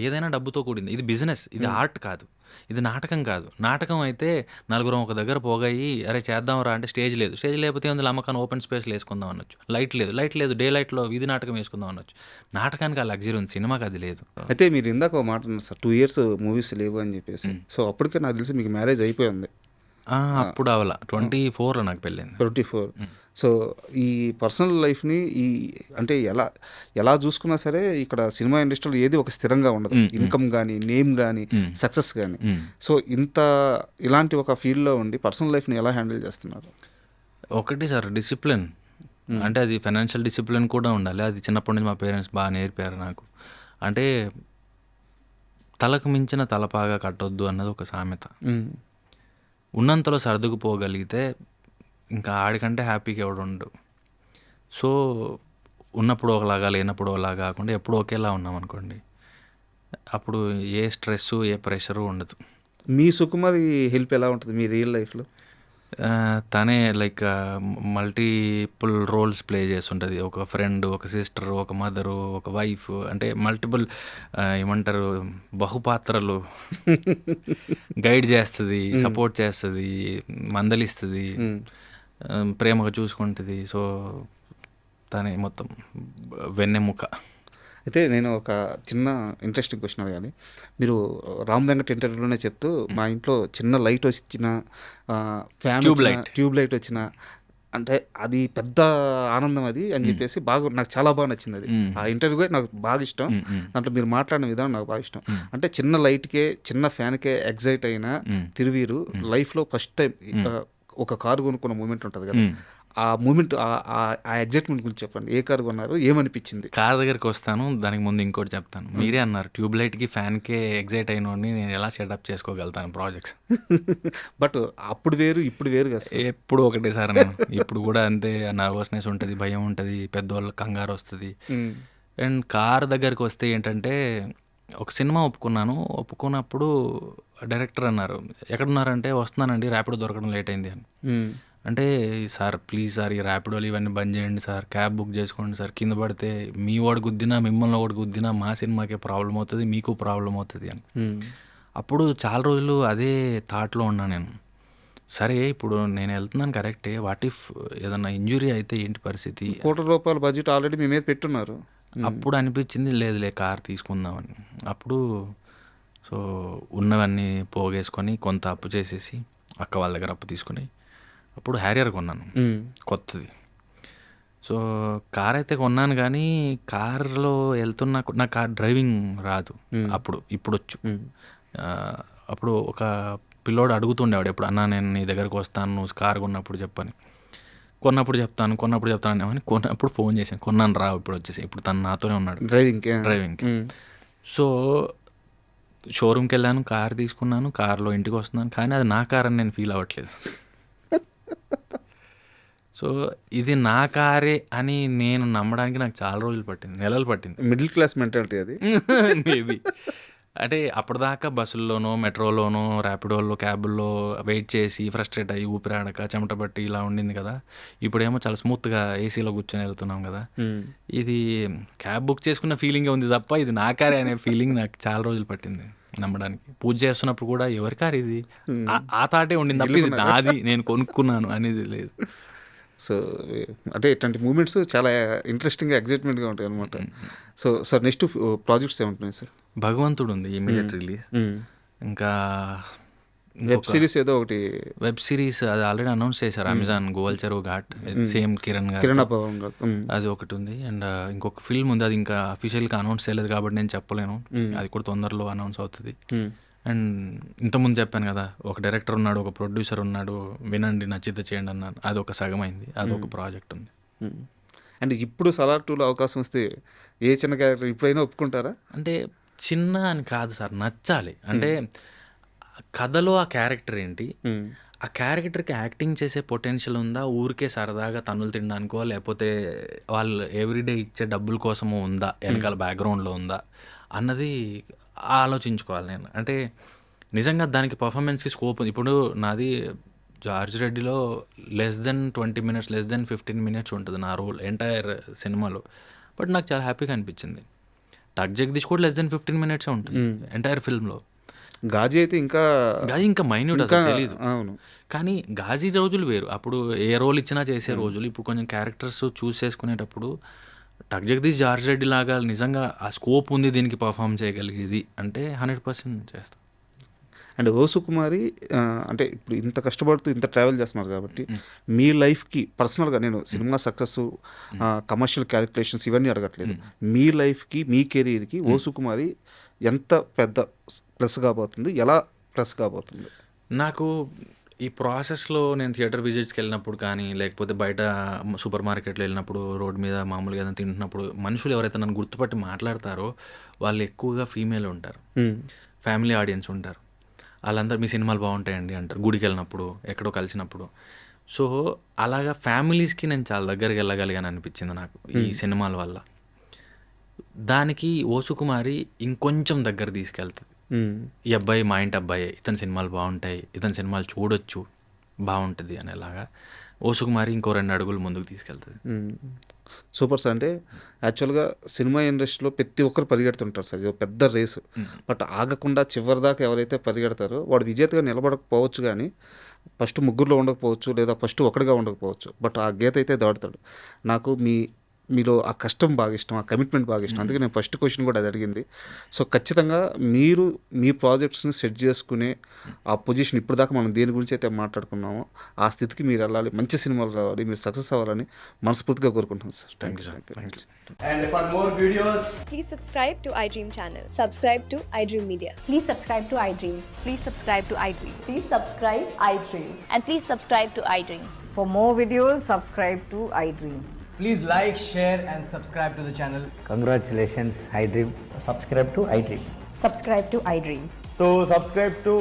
ఏదైనా డబ్బుతో కూడింది. ఇది బిజినెస్, ఇది ఆర్ట్ కాదు, ఇది నాటకం కాదు. నాటకం అయితే నలుగురం ఒక దగ్గర పోగాయి, అరే చేద్దాం రా అంటే స్టేజ్ లేదు, స్టేజ్ లేకపోతే ఉంది అమ్మకాన్ని ఓపెన్ స్పేస్లో వేసుకుందాం అనొచ్చు. లైట్ లేదు, డే లైట్లో వీధి నాటకం వేసుకుందాం అనొచ్చు. నాటకానికి ఆ లగ్జరీ ఉంది, సినిమాకి అది లేదు. అయితే మీరు ఇందాక ఒక మాట అన్నారు సార్, 2 years మూవీస్ లేవు అని చెప్పేసి. సో అప్పటికే నాకు తెలిసి మీకు మ్యారేజ్ అయిపోయింది. అప్పుడు అవలా 24లో నాకు పెళ్ళింది. 24. సో ఈ పర్సనల్ లైఫ్ని అంటే ఎలా చూసుకున్నా సరే ఇక్కడ సినిమా ఇండస్ట్రీలో ఏది ఒక స్థిరంగా ఉండదు. ఇన్కమ్ కానీ, నేమ్ కానీ, సక్సెస్ కానీ. సో ఇలాంటి ఒక ఫీల్డ్లో ఉండి పర్సనల్ లైఫ్ని ఎలా హ్యాండిల్ చేస్తున్నారు? ఒకటి సార్, డిసిప్లిన్. అంటే అది ఫైనాన్షియల్ డిసిప్లిన్ కూడా ఉండాలి. అది చిన్నప్పటి నుంచి మా పేరెంట్స్ బాగా నేర్పారు నాకు. అంటే తలకు మించిన తలపాగా కట్టొద్దు అన్నది ఒక సామెత. ఉన్నంతలో సర్దుకుపోగలిగితే ఇంకా ఆడికంటే హ్యాపీగా ఎవడు ఉండడు. సో ఉన్నప్పుడు ఒకలాగా, లేనప్పుడు ఒకలాగా కాకుండా ఎప్పుడు ఒకేలా ఉన్నాం అనుకోండి, అప్పుడు ఏ స్ట్రెస్సు, ఏ ప్రెషరు ఉండదు. మీ సుకుమారి హెల్ప్ ఎలా ఉంటుంది మీ రియల్ లైఫ్లో? తనే లైక్ మల్టిపుల్ రోల్స్ ప్లే చేస్తుంటుంది. ఒక ఫ్రెండ్, ఒక సిస్టర్, ఒక మదరు, ఒక వైఫ్, అంటే మల్టిపుల్ ఏమంటారు బహుపాత్రలు గైడ్ చేస్తుంది, సపోర్ట్ చేస్తుంది, మందలిస్తుంది, ప్రేమగా చూసుకుంటుంది. సో తనే మొత్తం వెన్నెముక. అయితే నేను ఒక చిన్న ఇంట్రెస్టింగ్ క్వశ్చన్ అడగాలి. మీరు రామ్ వెంకట్ ఇంటర్వ్యూలోనే చెప్తూ మా ఇంట్లో చిన్న లైట్ వచ్చిన ఫ్యాన్ ట్యూబ్ లైట్ వచ్చిన అంటే అది పెద్ద ఆనందం అది అని చెప్పేసి బాగా నాకు చాలా బాగా నచ్చింది అది. ఆ ఇంటర్వ్యూ కూడా నాకు బాగా ఇష్టం. దాంట్లో మీరు మాట్లాడిన విధానం నాకు బాగా ఇష్టం. అంటే చిన్న లైట్కే చిన్న ఫ్యాన్కే ఎగ్జైట్ అయిన తిరువీరు లైఫ్లో ఫస్ట్ టైం ఒక కారు కొనుక్కున్న మూమెంట్ ఉంటుంది కదా, ఆ మూమెంట్ ఆ ఎగ్జైట్మెంట్ గురించి చెప్పండి. ఏ కారు కొన్నారు, ఏమనిపించింది? కార్ దగ్గరికి వస్తాను, దానికి ముందు ఇంకోటి చెప్తాను. మీరే అన్నారు ట్యూబ్ లైట్కి ఫ్యాన్కే ఎగ్జైట్ అయినోడిని నేను ఎలా సెటప్ చేసుకోగలుగుతాను ప్రాజెక్ట్స్. బట్ అప్పుడు వేరు ఇప్పుడు వేరు కదా. ఎప్పుడు ఒకటే సార్, నేను ఇప్పుడు కూడా అంతే. నర్వస్నెస్ ఉంటుంది, భయం ఉంటుంది, పెద్దవాళ్ళ కంగారు వస్తుంది. అండ్ కార్ దగ్గరికి వస్తే ఏంటంటే ఒక సినిమా ఒప్పుకున్నప్పుడు డైరెక్టర్ అన్నారు ఎక్కడున్నారంటే వస్తున్నానండి, ర్యాపిడో దొరకడం లేట్ అయింది అని. అంటే సార్ ప్లీజ్ సార్ ఈ ర్యాపిడోలు ఇవన్నీ బంద్ చేయండి సార్, క్యాబ్ బుక్ చేసుకోండి సార్, కింద పడితే మీ వాడు గుద్దినా మిమ్మల్ని వాడు గుద్దినా మా సినిమాకే ప్రాబ్లం అవుతుంది, మీకు ప్రాబ్లం అవుతుంది అని. అప్పుడు చాలా రోజులు అదే థాట్లో ఉన్నా నేను. సరే ఇప్పుడు నేను వెళ్తున్నాను కరెక్టే, వాట్ ఇఫ్ ఏదన్నా ఇంజురీ అయితే ఏంటి పరిస్థితి? ₹1,00,00,000 బడ్జెట్ ఆల్రెడీ మీ మీద పెట్టున్నారు. అప్పుడు అనిపించింది లేదులే కార్ తీసుకుందామని. అప్పుడు సో ఉన్నవన్నీ పోగేసుకొని కొంత అప్పు చేసేసి అక్క వాళ్ళ దగ్గర అప్పు తీసుకుని అప్పుడు హ్యారియర్ కొన్నాను కొత్తది. సో కార్ అయితే కొన్నాను, కానీ కార్లో వెళ్తున్నా నాకు కార్ డ్రైవింగ్ రాదు అప్పుడు. ఇప్పుడు వచ్చు. అప్పుడు ఒక పిల్లోడు అడుగుతుండేవాడు ఎప్పుడు, అన్నా నేను నీ దగ్గరకు వస్తాను, నువ్వు కార్ కొన్నప్పుడు చెప్పని. కొన్నప్పుడు చెప్తాను అని కొన్నప్పుడు ఫోన్ చేశాను, కొన్నాను రా ఇప్పుడు వచ్చేసి. ఇప్పుడు తను నాతోనే ఉన్నాడు డ్రైవింగ్కి. సో షోరూమ్కి వెళ్ళాను, కార్ తీసుకున్నాను, కార్లో ఇంటికి వస్తున్నాను, కానీ అది నా కార్ అని నేను ఫీల్ అవ్వట్లేదు. సో ఇది నా కారే అని నేను నమ్మడానికి నాకు చాలా రోజులు పట్టింది, నెలలు పట్టింది. మిడిల్ క్లాస్ మెంటాలిటీ అది మేబీ. అంటే అప్పటిదాకా బస్సుల్లోనో, మెట్రోలోనో, ర్యాపిడోల్లో, క్యాబుల్లో వెయిట్ చేసి ఫ్రస్ట్రేట్ అయ్యి ఊపిరాడక చెమట పట్టి ఇలా ఉండింది కదా. ఇప్పుడేమో చాలా స్మూత్గా ఏసీలో కూర్చొని వెళ్తున్నాం కదా. ఇది క్యాబ్ బుక్ చేసుకున్న ఫీలింగే ఉంది తప్ప ఇది నా కారే అనే ఫీలింగ్ నాకు చాలా రోజులు పట్టింది నమ్మడానికి. పూజ చేస్తున్నప్పుడు కూడా ఎవరి కారు ఇది, ఆ తాటే ఉండింది తప్ప ఇది నాది, నేను కొనుక్కున్నాను అనేది లేదు. సో అంటే ఇట్లాంటి మూమెంట్స్ చాలా ఇంట్రెస్టింగ్గా ఎగ్జైట్మెంట్గా ఉంటాయి అనమాట. సో సార్ నెక్స్ట్ ప్రాజెక్ట్స్ ఏముంటున్నాయి సార్? భగవంతుడు ఉంది ఇమీడియట్ రిలీజ్. ఇంకా వెబ్ సిరీస్ ఏదో ఒకటి, వెబ్ సిరీస్ అది ఆల్రెడీ అనౌన్స్ చేశారు అమెజాన్, గోవల్ చెరువు ఘాట్, సేమ్ కిరణ్ అబ్బవరం గారు, అది ఒకటి ఉంది. అండ్ ఇంకొక ఫిల్మ్ ఉంది, అది ఇంకా అఫీషియల్గా అనౌన్స్ చేయలేదు కాబట్టి నేను చెప్పలేను, అది కూడా తొందరలో అనౌన్స్ అవుతుంది. అండ్ ఇంతకుముందు చెప్పాను కదా ఒక డైరెక్టర్ ఉన్నాడు, ఒక ప్రొడ్యూసర్ ఉన్నాడు, వినండి నచ్చితే చేయండి అన్నాను, అది ఒక సగం అయింది, అదొక ప్రాజెక్ట్ ఉంది. అండ్ ఇప్పుడు సలార్ 2లో అవకాశం వస్తే ఏ చిన్న క్యారెక్టర్ ఇప్పుడైనా ఒప్పుకుంటారా? అంటే చిన్న అని కాదు సార్, నచ్చాలి. అంటే కథలో ఆ క్యారెక్టర్ ఏంటి, ఆ క్యారెక్టర్కి యాక్టింగ్ చేసే పొటెన్షియల్ ఉందా, ఊరికే సరదాగా తన్నులు తినడానికో లేకపోతే వాళ్ళు ఎవ్రీడే ఇచ్చే డబ్బుల కోసమో ఉందా, వెనకాల బ్యాక్గ్రౌండ్లో ఉందా అన్నది ఆలోచించుకోవాలి నేను. అంటే నిజంగా దానికి పర్ఫార్మెన్స్కి స్కోప్ ఉంది. ఇప్పుడు నాది జార్జ్ రెడ్డిలో less than 20 minutes, less than 15 minutes ఉంటుంది నా రోల్ ఎంటైర్ సినిమాలో. బట్ నాకు చాలా హ్యాపీగా అనిపించింది. టక్ జగదీష్ కూడా లెస్ దెన్ 15 minutes ఉంటుంది ఎంటైర్ ఫిల్మ్లో. గాజీ అయితే ఇంకా మైన్యూట్ అసలు తెలీదు. కానీ గాజీ రోజులు వేరు, అప్పుడు ఏ రోల్ ఇచ్చినా చేసే రోజులు. ఇప్పుడు కొంచెం క్యారెక్టర్స్ చూస్ చేసుకునేటప్పుడు టక్ జగదీష్, జార్జ్ రెడ్డి లాగా నిజంగా ఆ స్కోప్ ఉంది దీనికి పర్ఫామ్ చేయగలిగేది అంటే 100% చేస్తాం. అండ్ ఓ సుకుమారి అంటే ఇప్పుడు ఇంత కష్టపడుతూ ఇంత ట్రావెల్ చేస్తున్నారు కాబట్టి మీ లైఫ్కి పర్సనల్గా, నేను సినిమా సక్సెస్, కమర్షియల్ క్యాలిక్యులేషన్స్ ఇవన్నీ అడగట్లేదు, మీ లైఫ్కి మీ కెరీర్కి ఓ సుకుమారి ఎంత పెద్ద ప్లస్ కాబోతుంది, ఎలా ప్లస్ కాబోతుంది? నాకు ఈ ప్రాసెస్లో నేను థియేటర్ విజిట్స్కి వెళ్ళినప్పుడు కానీ లేకపోతే బయట సూపర్ మార్కెట్లో వెళ్ళినప్పుడు, రోడ్ మీద మామూలుగా ఏదైనా తింటున్నప్పుడు మనుషులు ఎవరైతే నన్ను గుర్తుపట్టి మాట్లాడతారో వాళ్ళు ఎక్కువగా ఫీమేల్ ఉంటారు, ఫ్యామిలీ ఆడియన్స్ ఉంటారు. వాళ్ళందరూ మీ సినిమాలు బాగుంటాయండి అంటారు గుడికి వెళ్ళినప్పుడు, ఎక్కడో కలిసినప్పుడు. సో అలాగా ఫ్యామిలీస్కి నేను చాలా దగ్గరికి వెళ్ళగలిగాను అనిపించింది నాకు ఈ సినిమాల వల్ల. దానికి ఓ సుకుమారి ఇంకొంచెం దగ్గర తీసుకెళ్తుంది. ఈ అబ్బాయి మా ఇంటి అబ్బాయి, ఇతని సినిమాలు బాగుంటాయి, ఇతని సినిమాలు చూడొచ్చు, బాగుంటుంది అనేలాగా ఓసుకుమారి ఇంకో 2 అడుగులు ముందుకు తీసుకెళ్తుంది. Super sir. అంటే యాక్చువల్గా సినిమా ఇండస్ట్రీలో ప్రతి ఒక్కరు పరిగెడుతుంటారు సార్, ఇది ఒక పెద్ద రేసు. బట్ ఆగకుండా చివరి దాకా ఎవరైతే పరిగెడతారో వాడు విజేతగా నిలబడకపోవచ్చు, కానీ ఫస్ట్ ముగ్గురులో ఉండకపోవచ్చు, లేదా ఫస్ట్ ఒకటిగా ఉండకపోవచ్చు, బట్ ఆ గీత అయితే దాటుతాడు. నాకు మీలో ఆ కష్టం బాగా ఇష్టం, ఆ కమిట్మెంట్ బాగా ఇష్టం. అందుకే నేను ఫస్ట్ క్వశ్చన్ కూడా అది అడిగింది. సో ఖచ్చితంగా మీరు మీ ప్రాజెక్ట్స్ని సెట్ చేసుకునే ఆ పొజిషన్, ఇప్పుడు దాకా మనం దేని గురించి అయితే మాట్లాడుకున్నామో ఆ స్థితికి మీరు వెళ్ళాలి, మంచి సినిమాలు రావాలి, మీరు సక్సెస్ అవ్వాలని మనస్ఫూర్తిగా కోరుకుంటున్నాను sir. Thank you sir. Thank you. And for more videos, Please subscribe to iDream channel. Subscribe to iDream Media. Please subscribe to iDream. Please subscribe to iDream. Please subscribe iDream. And please subscribe to iDream. For more videos, subscribe to iDream. please like, share, and subscribe to the channel. Congratulations, iDream. Subscribe to iDream. Subscribe to iDream. So subscribe to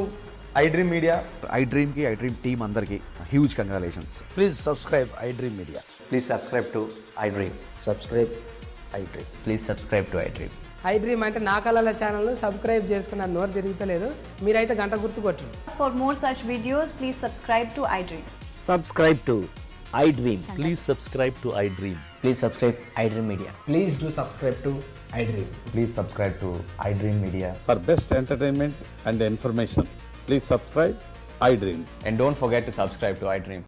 iDream Media. iDream ki iDream team అందరికి huge congratulations. Please subscribe iDream Media. Please subscribe to iDream. Subscribe iDream. Please subscribe to iDream. iDream అంటే నా కళల ఛానల్ను subscribe చేసుకున్న నోరు తిరుగుతలేదు, మీరైతే గంట గుర్తు కొట్టండి. For more such videos, please subscribe to iDream. Subscribe to iDream. Please subscribe to iDream. Please subscribe iDream Media. Please do subscribe to iDream. Please subscribe to iDream Media. For best entertainment and information, please subscribe iDream. And don't forget to subscribe to iDream.